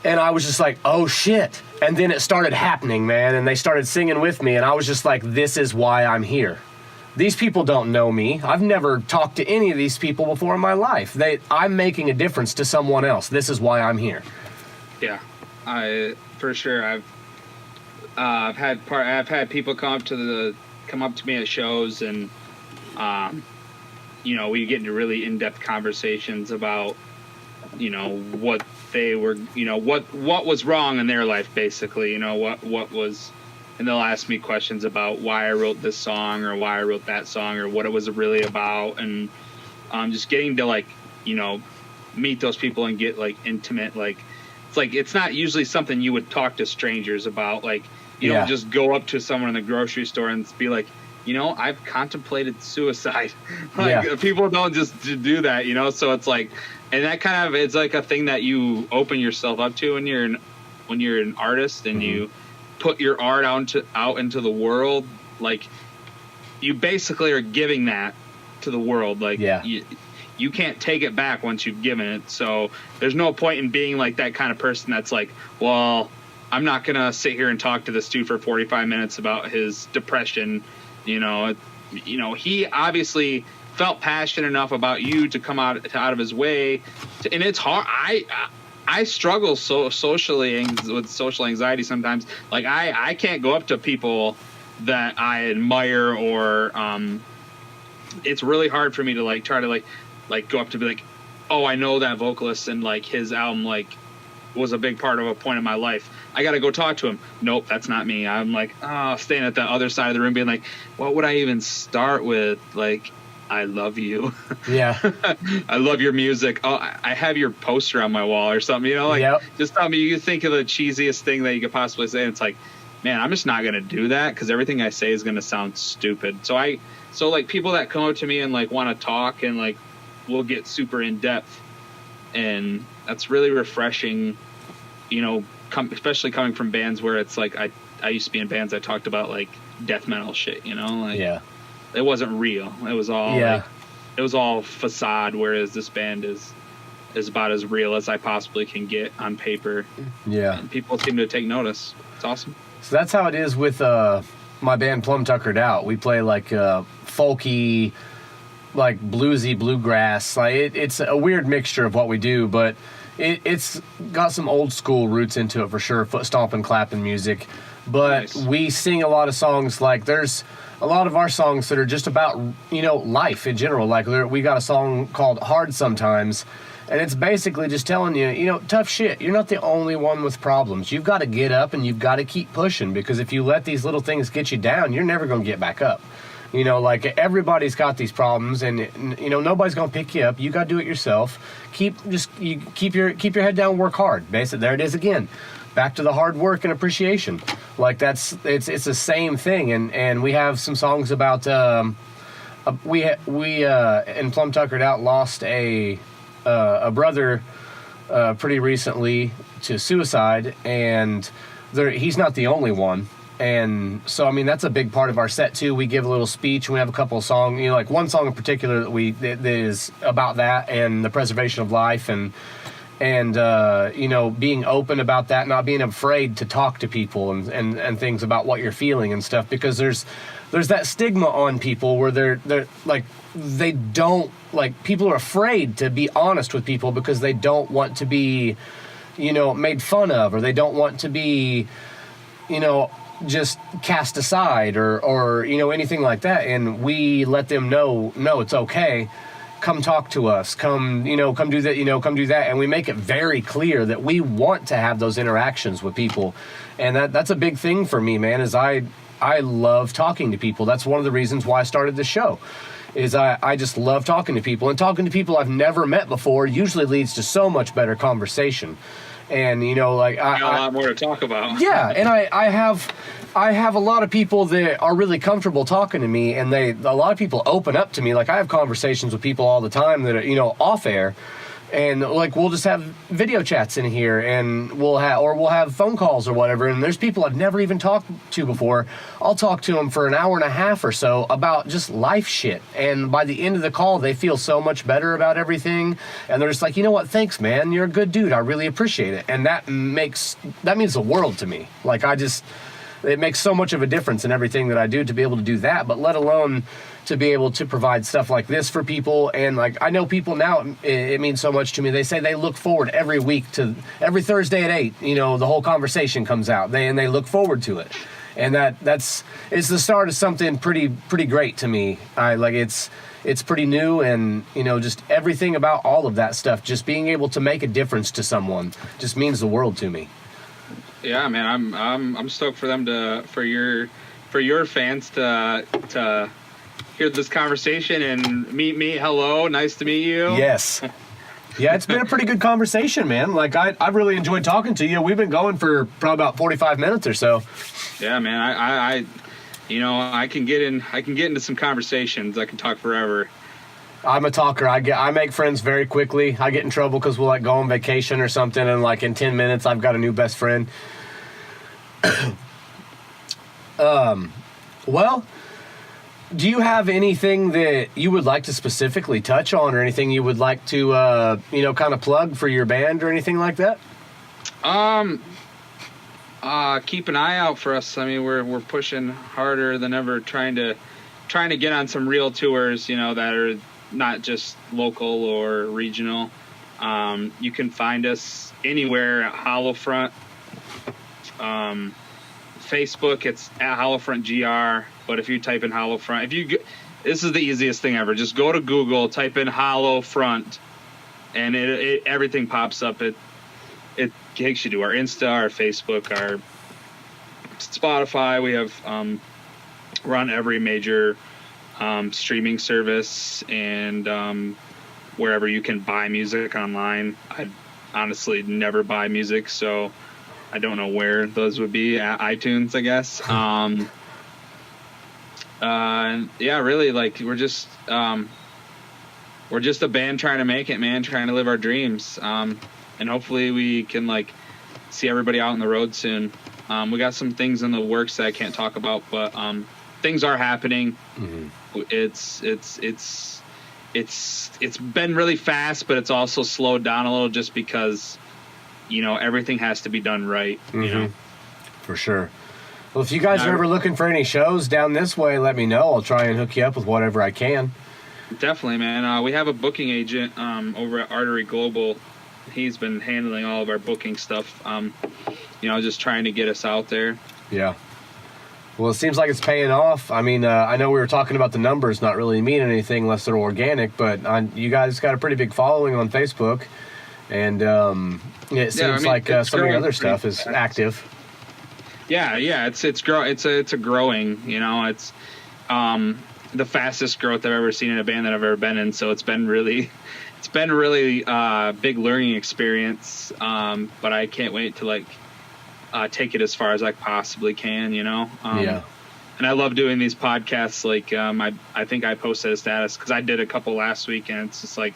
And I was just like, oh shit. And then it started happening, man. And they started singing with me. And I was just like, this is why I'm here. These people don't know me. I've never talked to any of these people before in my life. I'm making a difference to someone else. This is why I'm here. Yeah, for sure. I've had people come up to me at shows, and we get into really in-depth conversations about, what they were, what was wrong in their life, basically, what was, and they'll ask me questions about why I wrote this song or why I wrote that song or what it was really about. And just getting to meet those people and get like intimate, it's not usually something you would talk to strangers about. Like, you don't just go up to someone in the grocery store and be like, I've contemplated suicide. People don't just do that, so it's like, and that kind of, it's like a thing that you open yourself up to when you're an artist and you put your art out into the world. Like, you basically are giving that to the world. Like, you can't take it back once you've given it. So there's no point in being like that kind of person that's like, well, I'm not going to sit here and talk to this dude for 45 minutes about his depression. He obviously felt passionate enough about you to come out of his way. And it's hard. I struggle socially with social anxiety sometimes. Like, I can't go up to people that I admire, or it's really hard for me to like try to like go up to be like, oh, I know that vocalist and like his album like was a big part of a point in my life. I got to go talk to him. Nope, that's not me. I'm like, staying at the other side of the room being like, what would I even start with? Like, I love you. Yeah. I love your music. Oh, I have your poster on my wall or something, Just tell me, you think of the cheesiest thing that you could possibly say. And it's like, man, I'm just not going to do that because everything I say is going to sound stupid. So like people that come up to me and like want to talk and like we'll get super in depth, and that's really refreshing, you know, especially coming from bands where it's like I used to be in bands I talked about like death metal shit, you know, like it wasn't real. It was all like, it was all facade, whereas this band is about as real as I possibly can get on paper. Yeah. And people seem to take notice. It's awesome. So that's how it is with my band Plum Tuckered Out. We play like folky, like bluesy bluegrass. Like it's a weird mixture of what we do, but it's got some old school roots into it for sure. Foot stomping, clapping music. But we sing a lot of songs. Like there's a lot of our songs that are just about, you know, life in general. Like we got a song called Hard Sometimes, and it's basically just telling you, you know, tough shit. You're not the only one with problems. You've got to get up and you've got to keep pushing, because if you let these little things get you down, you're never going to get back up. You know, like everybody's got these problems, and you know nobody's going to pick you up. You got to do it yourself. Keep your head down, work hard. Basically, there it is again. Back to the hard work and appreciation. Like it's the same thing. And we have some songs about we in Plum Tuckered Out lost a brother pretty recently to suicide, and he's not the only one. And so, I mean, that's a big part of our set too. We give a little speech, and we have a couple of songs, you know, like one song in particular that is about that and the preservation of life, and you know, being open about that, not being afraid to talk to people and things about what you're feeling and stuff, because there's that stigma on people where they're like, they don't, like, people are afraid to be honest with people because they don't want to be, you know, made fun of, or they don't want to be, you know, just cast aside or you know, anything like that. And we let them know, no, it's okay. Come talk to us. Come do that, you know, come do that. And we make it very clear that we want to have those interactions with people. And that's a big thing for me, man, is I love talking to people. That's one of the reasons why I started the show, is I just love talking to people. And talking to people I've never met before usually leads to so much better conversation. And, you know, like I got a lot more to talk about. Yeah, and I have a lot of people that are really comfortable talking to me, and a lot of people open up to me. Like, I have conversations with people all the time that are, you know, off air, and like we'll just have video chats in here, and we'll have phone calls or whatever. And there's people I've never even talked to before. I'll talk to them for an hour and a half or so about just life shit, and by the end of the call, they feel so much better about everything, and they're just like, you know what, thanks, man, you're a good dude, I really appreciate it. And that means the world to me. Like, it makes so much of a difference in everything that I do to be able to do that, but let alone to be able to provide stuff like this for people. And like, I know people now, it means so much to me. They say they look forward every week to every Thursday at 8, you know, the whole conversation comes out. They look forward to it. And it's the start of something pretty great to me. It's pretty new, and, you know, just everything about all of that stuff, just being able to make a difference to someone just means the world to me. Yeah, man, I'm stoked for them for your fans to hear this conversation and meet me. Hello, nice to meet you. Yes. Yeah, it's been a pretty good conversation, man. Like, I've really enjoyed talking to you. We've been going for probably about 45 minutes or so. Yeah, man, I you know, I can get into some conversations. I can talk forever. I'm a talker. I make friends very quickly. I get in trouble because we'll like go on vacation or something, and like in 10 minutes I've got a new best friend. Well, do you have anything that you would like to specifically touch on, or anything you would like to you know, kind of plug for your band or anything like that? Keep an eye out for us. I mean, we're pushing harder than ever, trying to get on some real tours, you know, that are not just local or regional. You can find us anywhere at Hollowfront. Facebook, it's at Hollowfront GR. But if you type in Hollowfront, this is the easiest thing ever. Just go to Google, type in Hollowfront, and it everything pops up. It takes you to our Insta, our Facebook, our Spotify. We have we're on every major streaming service, and wherever you can buy music online. I honestly never buy music, so I don't know where those would be, at iTunes, I guess. Yeah, really, like we're just a band trying to make it, man, trying to live our dreams. And hopefully we can like see everybody out on the road soon. We got some things in the works that I can't talk about, but things are happening. Mm-hmm. It's been really fast, but it's also slowed down a little just because, you know, everything has to be done right. Mm-hmm. You know, for sure. Well, if you guys are ever looking for any shows down this way, let me know. I'll try and hook you up with whatever I can. Definitely, man. We have a booking agent over at Artery Global. He's been handling all of our booking stuff. You know, just trying to get us out there. Yeah. Well, it seems like it's paying off. I mean, I know we were talking about the numbers not really meaning anything unless they're organic, but you guys got a pretty big following on Facebook, and it seems like some of your other stuff is active. Yeah, it's a growing. You know, it's the fastest growth I've ever seen in a band that I've ever been in. So it's been really big learning experience. But I can't wait to like take it as far as I possibly can. You know. Yeah. And I love doing these podcasts. Like I think I posted a status because I did a couple last week, and it's just like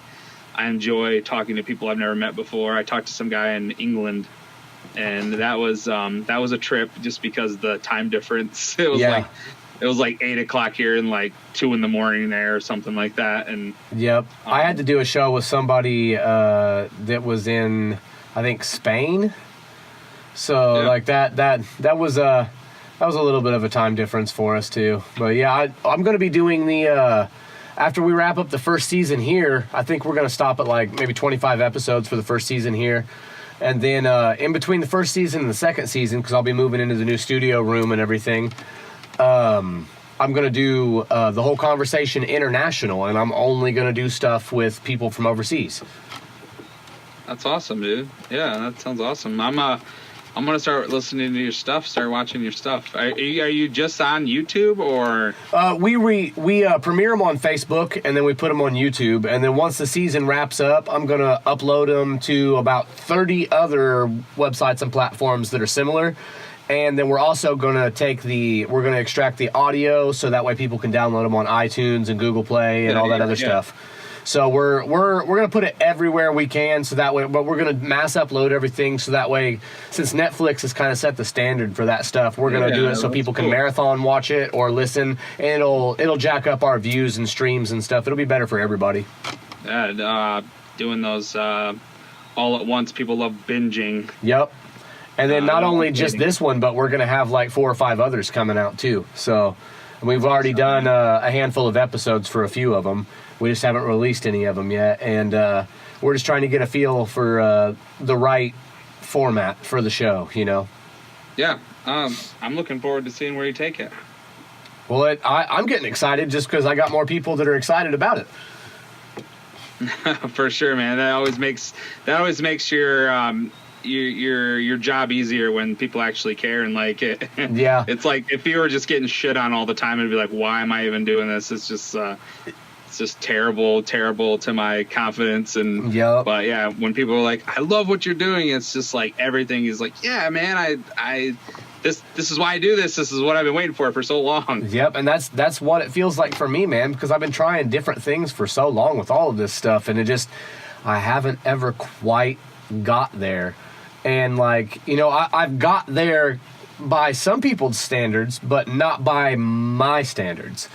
I enjoy talking to people I've never met before. I talked to some guy in England. And that was a trip just because the time difference. It was like 8 o'clock here and like 2 a.m. there or something like that. And yep, I had to do a show with somebody that was in, I think, Spain. So like that was a little bit of a time difference for us too. But yeah, I'm going to be doing the after we wrap up the first season here. I think we're going to stop at like maybe 25 episodes for the first season here. And then in between the first season and the second season, because I'll be moving into the new studio room and everything, I'm going to do the whole conversation international, and I'm only going to do stuff with people from overseas. That's awesome, dude. Yeah, that sounds awesome. I'm going to start listening to your stuff, start watching your stuff. Are you just on YouTube or? We premiere them on Facebook, and then we put them on YouTube. And then once the season wraps up, I'm going to upload them to about 30 other websites and platforms that are similar. And then we're also going to extract the audio so that way people can download them on iTunes and Google Play and all that other stuff. So we're going to put it everywhere we can, so that way, but we're going to mass upload everything, so that way, since Netflix has kind of set the standard for that stuff, we're going to do it so people can marathon watch it or listen, and it'll jack up our views and streams and stuff. It'll be better for everybody. Yeah, doing those all at once. People love binging. Yep. And then not only just this one, but we're going to have like 4 or 5 others coming out too. So we've already done a handful of episodes for a few of them. We just haven't released any of them yet, and we're just trying to get a feel for the right format for the show, you know? Yeah, I'm looking forward to seeing where you take it. Well, I'm getting excited just because I got more people that are excited about it. For sure, man. That always makes your job easier when people actually care and like it. Yeah. It's like if you were just getting shit on all the time, it'd be like, why am I even doing this? It's just terrible to my confidence. And but yeah, when people are like, I love what you're doing, it's just like everything is like, yeah, man, this is why I do this. This is what I've been waiting for so long. Yep, and that's what it feels like for me, man, because I've been trying different things for so long with all of this stuff, and I haven't ever quite got there. And like, you know, I've got there by some people's standards, but not by my standards.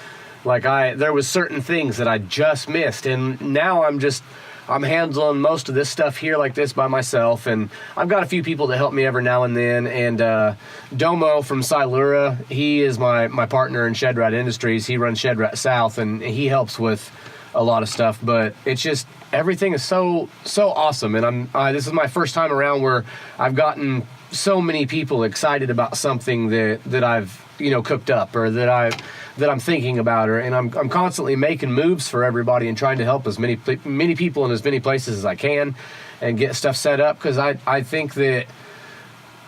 Like there was certain things that I just missed, and now I'm handling most of this stuff here like this by myself, and I've got a few people that help me every now and then, and Domo from Silura, he is my partner in ShedRat Industries. He runs ShedRat South, and he helps with a lot of stuff, but it's just everything is so awesome, and this is my first time around where I've gotten so many people excited about something that I've, you know, cooked up, or that I'm thinking about, and I'm constantly making moves for everybody and trying to help as many people in as many places as I can and get stuff set up, because I think that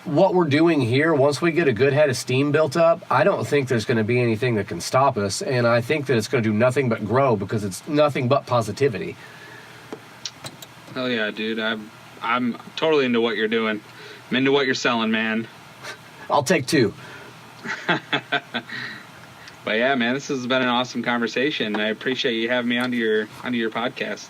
what we're doing here, once we get a good head of steam built up, I don't think there's going to be anything that can stop us, and I think that it's going to do nothing but grow, because it's nothing but positivity. Hell yeah, dude. I'm totally into what you're doing. I'm into what you're selling, man. I'll take 2. But yeah, man, this has been an awesome conversation. I appreciate you having me onto your podcast.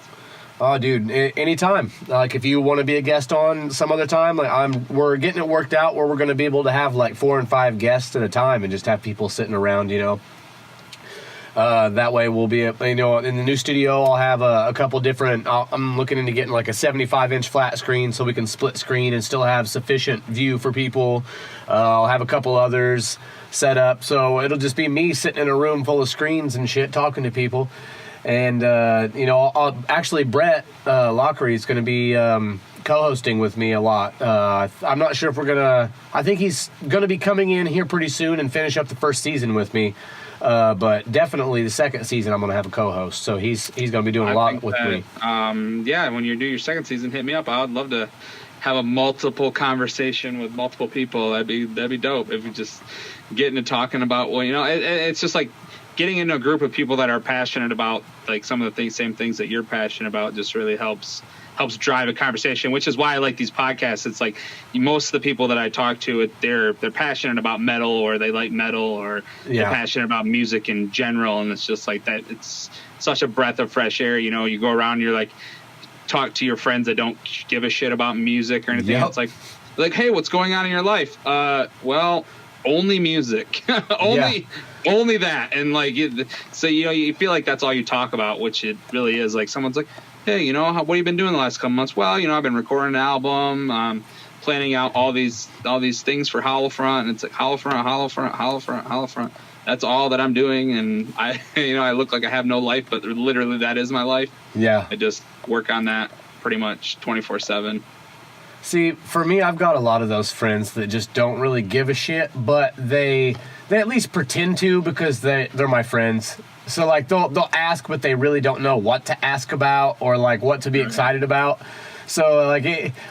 Oh, dude, anytime. Like, if you want to be a guest on some other time, like we're getting it worked out where we're going to be able to have like 4 and 5 guests at a time and just have people sitting around, you know. That way we'll be, you know, in the new studio, I'll have a couple different, I'm looking into getting like a 75-inch flat screen so we can split screen and still have sufficient view for people. I'll have a couple others set up. So it'll just be me sitting in a room full of screens and shit talking to people. And, you know, actually Brett Lockery is going to be co-hosting with me a lot. I'm not sure if we're going to, I think he's going to be coming in here pretty soon and finish up the first season with me. But definitely the second season I'm going to have a co-host. So he's going to be doing a lot with me. Yeah, when you do your second season, hit me up. I would love to have a multiple conversation with multiple people. That'd be dope if we just get into talking about, well, you know, it's just like getting into a group of people that are passionate about like some of the same things that you're passionate about just really helps drive a conversation, which is why I like these podcasts. It's like most of the people that I talk to, they're passionate about metal, or they like metal, or they're passionate about music in general. And it's just like that. It's such a breath of fresh air. You know, you go around, you're like, talk to your friends that don't give a shit about music or anything. Yep. It's like, hey, what's going on in your life? Well, only music, only that. And like, so, you know, you feel like that's all you talk about, which it really is. Like someone's like, hey, you know, what have you been doing the last couple months? Well, you know, I've been recording an album, planning out all these things for Holofront, and it's like Holofront. That's all that I'm doing, and I look like I have no life, but literally that is my life. Yeah, I just work on that pretty much 24/7. See, for me, I've got a lot of those friends that just don't really give a shit, but they at least pretend to because they're my friends. So, like, they'll ask, but they really don't know what to ask about or, like, what to be excited about. So, like,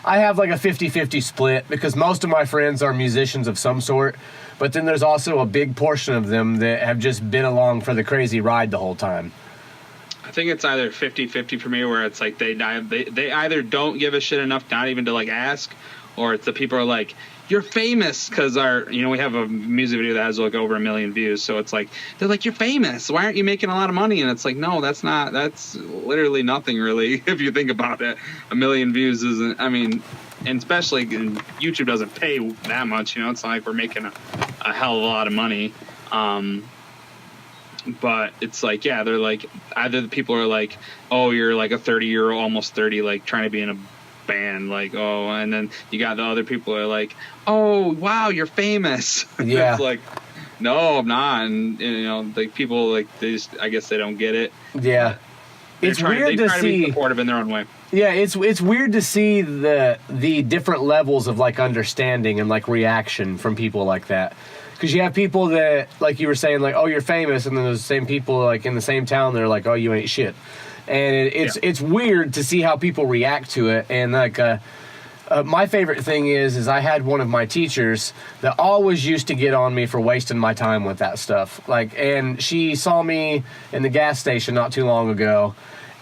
I have, like, a 50-50 split because most of my friends are musicians of some sort, but then there's also a big portion of them that have just been along for the crazy ride the whole time. I think it's either 50-50 for me, where it's like they either don't give a shit enough not even to, like, ask, or it's the people are like, you're famous, because we have a music video that has like over 1 million views. So it's like, they're like, you're famous. Why aren't you making a lot of money? And it's like, no, that's literally nothing really. If you think about it, 1 million views isn't, I mean, and especially YouTube doesn't pay that much, you know, it's not like we're making a hell of a lot of money. But it's like, yeah, they're like, either the people are like, oh, you're like a 30-year-old, almost 30, like trying to be in a band, like, oh, and then you got the other people who are like, oh, wow, you're famous. Yeah. It's like, no, I'm not. And you know, like, people, like, they just, I guess they don't get it. Yeah. It's weird to see, be supportive in their own way. Yeah, it's weird to see the different levels of, like, understanding and, like, reaction from people like that. Because you have people that, like you were saying, like, oh, you're famous, and then there's the same people, like, in the same town, they're like, oh, you ain't shit. And it's weird to see how people react to it. And, like, my favorite thing is I had one of my teachers that always used to get on me for wasting my time with that stuff. Like, and she saw me in the gas station not too long ago,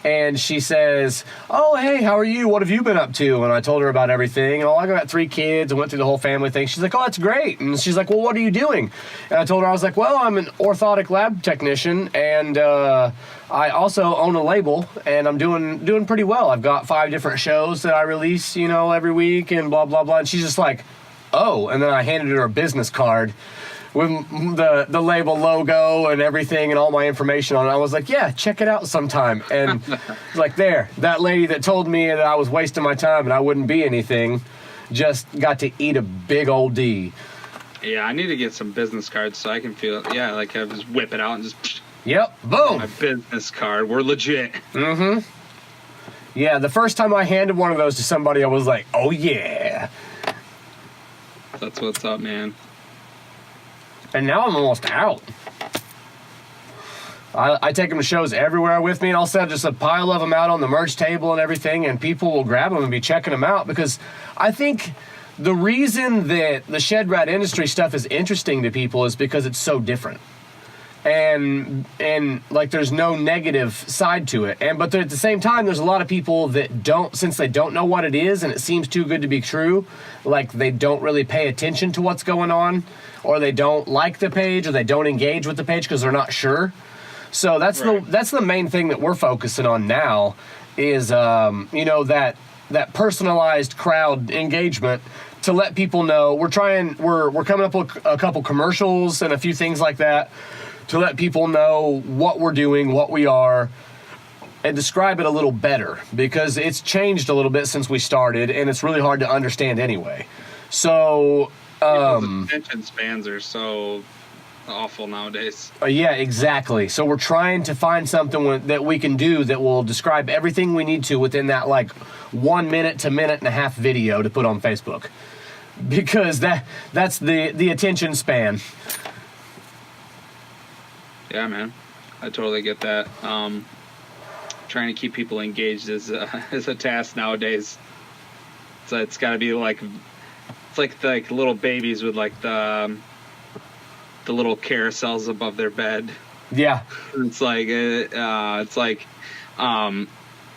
and she says, oh, hey, how are you? What have you been up to? And I told her about everything. Oh, I got 3 kids. I went through the whole family thing. She's like, oh, that's great. And she's like, well, what are you doing? And I told her, I was like, well, I'm an orthotic lab technician, and I also own a label, and I'm doing pretty well. I've got 5 different shows that I release, you know, every week, and blah, blah, blah. And she's just like, oh. And then I handed her a business card with the label logo and everything and all my information on it. I was like, yeah, check it out sometime. And like, there, that lady that told me that I was wasting my time and I wouldn't be anything just got to eat a big old D. Yeah, I need to get some business cards so I can feel, yeah, like I just whip it out and just... Yep, boom. My business card. We're legit. Mm-hmm. Yeah, the first time I handed one of those to somebody, I was like, oh, yeah. That's what's up, man. And now I'm almost out. I take them to shows everywhere with me, and I'll set just a pile of them out on the merch table and everything, and people will grab them and be checking them out, because I think the reason that the ShedRat industry stuff is interesting to people is because it's so different. and like there's no negative side to it. But at the same time, there's a lot of people that don't, since they don't know what it is and it seems too good to be true, like they don't really pay attention to what's going on, or they don't like the page, or they don't engage with the page because they're not sure. So that's the main thing that we're focusing on now is that personalized crowd engagement, to let people know. We're coming up with a couple commercials and a few things like that to let people know what we're doing, what we are, and describe it a little better, because it's changed a little bit since we started and it's really hard to understand anyway. So people's attention spans are so awful nowadays. Yeah, exactly. So we're trying to find something that we can do that will describe everything we need to within that 1 minute to minute and a half video to put on Facebook, because that's the attention span. Yeah, man, I totally get that. Trying to keep people engaged is a task nowadays. So it's got to be it's like little babies with the little carousels above their bed. Yeah. It's like,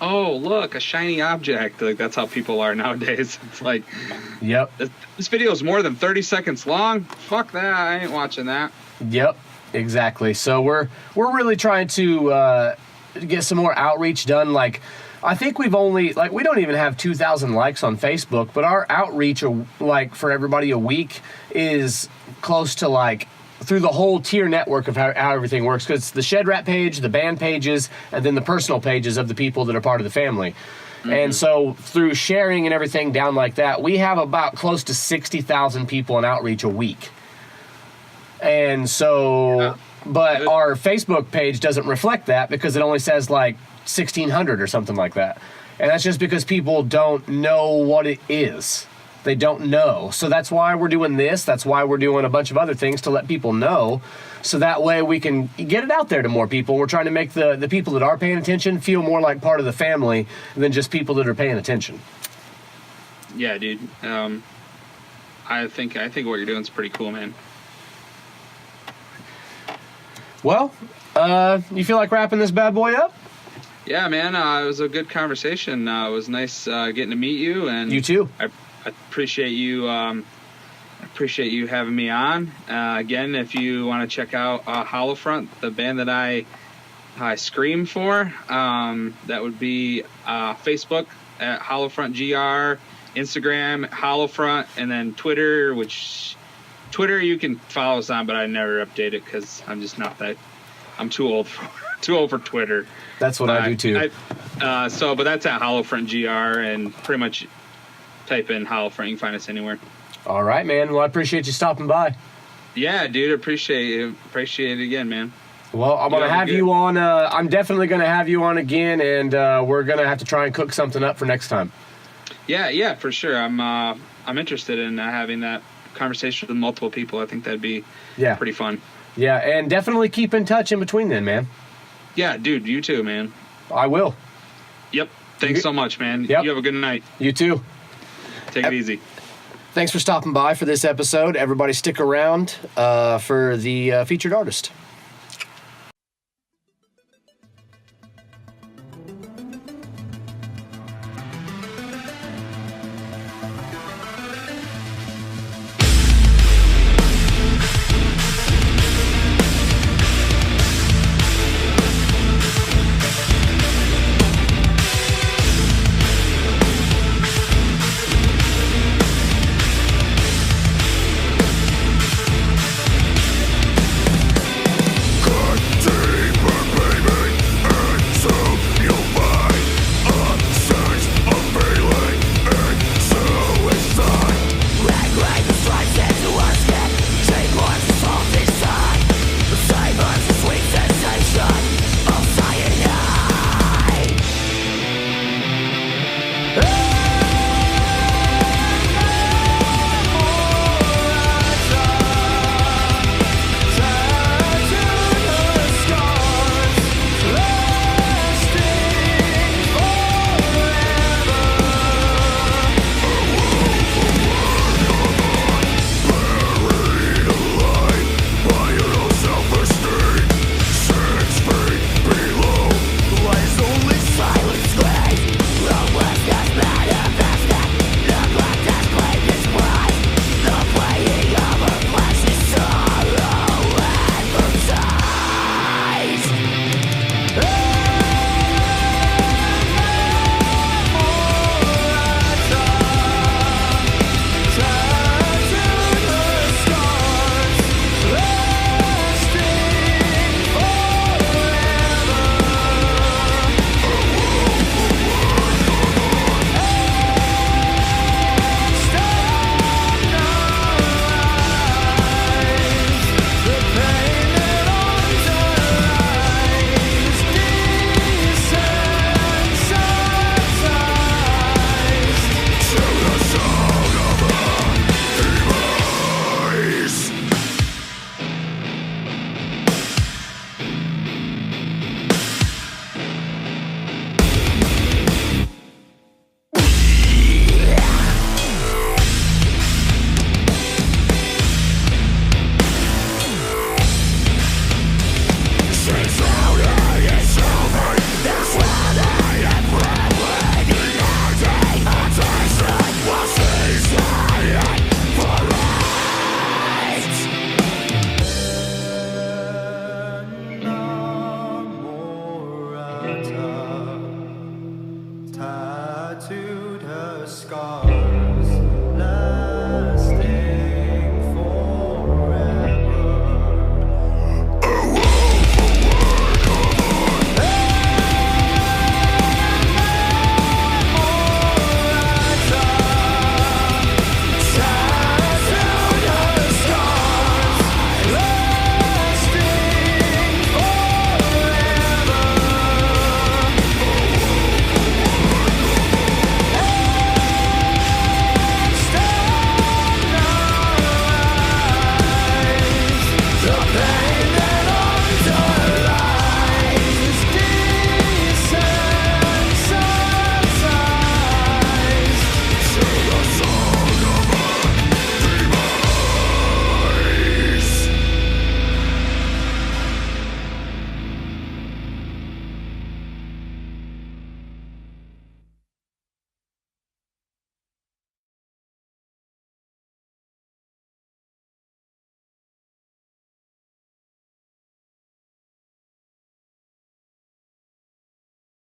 oh, look, a shiny object. Like, that's how people are nowadays. It's like, yep, this video is more than 30 seconds long. Fuck that. I ain't watching that. Yep, exactly. So we're really trying to get some more outreach done. I think we've only, we don't even have 2,000 likes on Facebook, but our outreach, for everybody a week is close to through the whole tier network of how everything works, because it's the ShedRat page, the band pages, and then the personal pages of the people that are part of the family. Mm-hmm. And so through sharing and everything down like that, we have about close to 60,000 people in outreach a week. And so, yeah. But our Facebook page doesn't reflect that, because it only says 1,600 or something like that. And that's just because people don't know what it is. They don't know. So that's why we're doing this. That's why we're doing a bunch of other things, to let people know, so that way we can get it out there to more people. We're trying to make the people that are paying attention feel more like part of the family than just people that are paying attention. Yeah, dude. I think what you're doing is pretty cool, man. Well, you feel like wrapping this bad boy up? Yeah, man. It was a good conversation. It was nice getting to meet you, and you too. I appreciate you. Appreciate you having me on. Again, if you want to check out Hollowfront, the band that I scream for, that would be Facebook at HollowfrontGR, Instagram at Hollowfront, and then Twitter, Twitter you can follow us on, but I never update it because I'm just not that. I'm too old for Twitter. That's what I do too. But that's at HollowfrontGR, and pretty much type in Hollowfront. You can find us anywhere. All right, man. Well, I appreciate you stopping by. Yeah, dude. Appreciate it again, man. Well, I'm going to have you on. I'm definitely going to have you on again, and we're going to have to try and cook something up for next time. Yeah, for sure. I'm interested in having that conversation with multiple people. I think that'd be pretty fun. Yeah, and definitely keep in touch in between then, man. Yeah, dude. You too, man. I will. Yep. Thanks so much, man. Yep. You have a good night. You too. Take it easy. Thanks for stopping by for this episode. Everybody stick around for the featured artist. scar.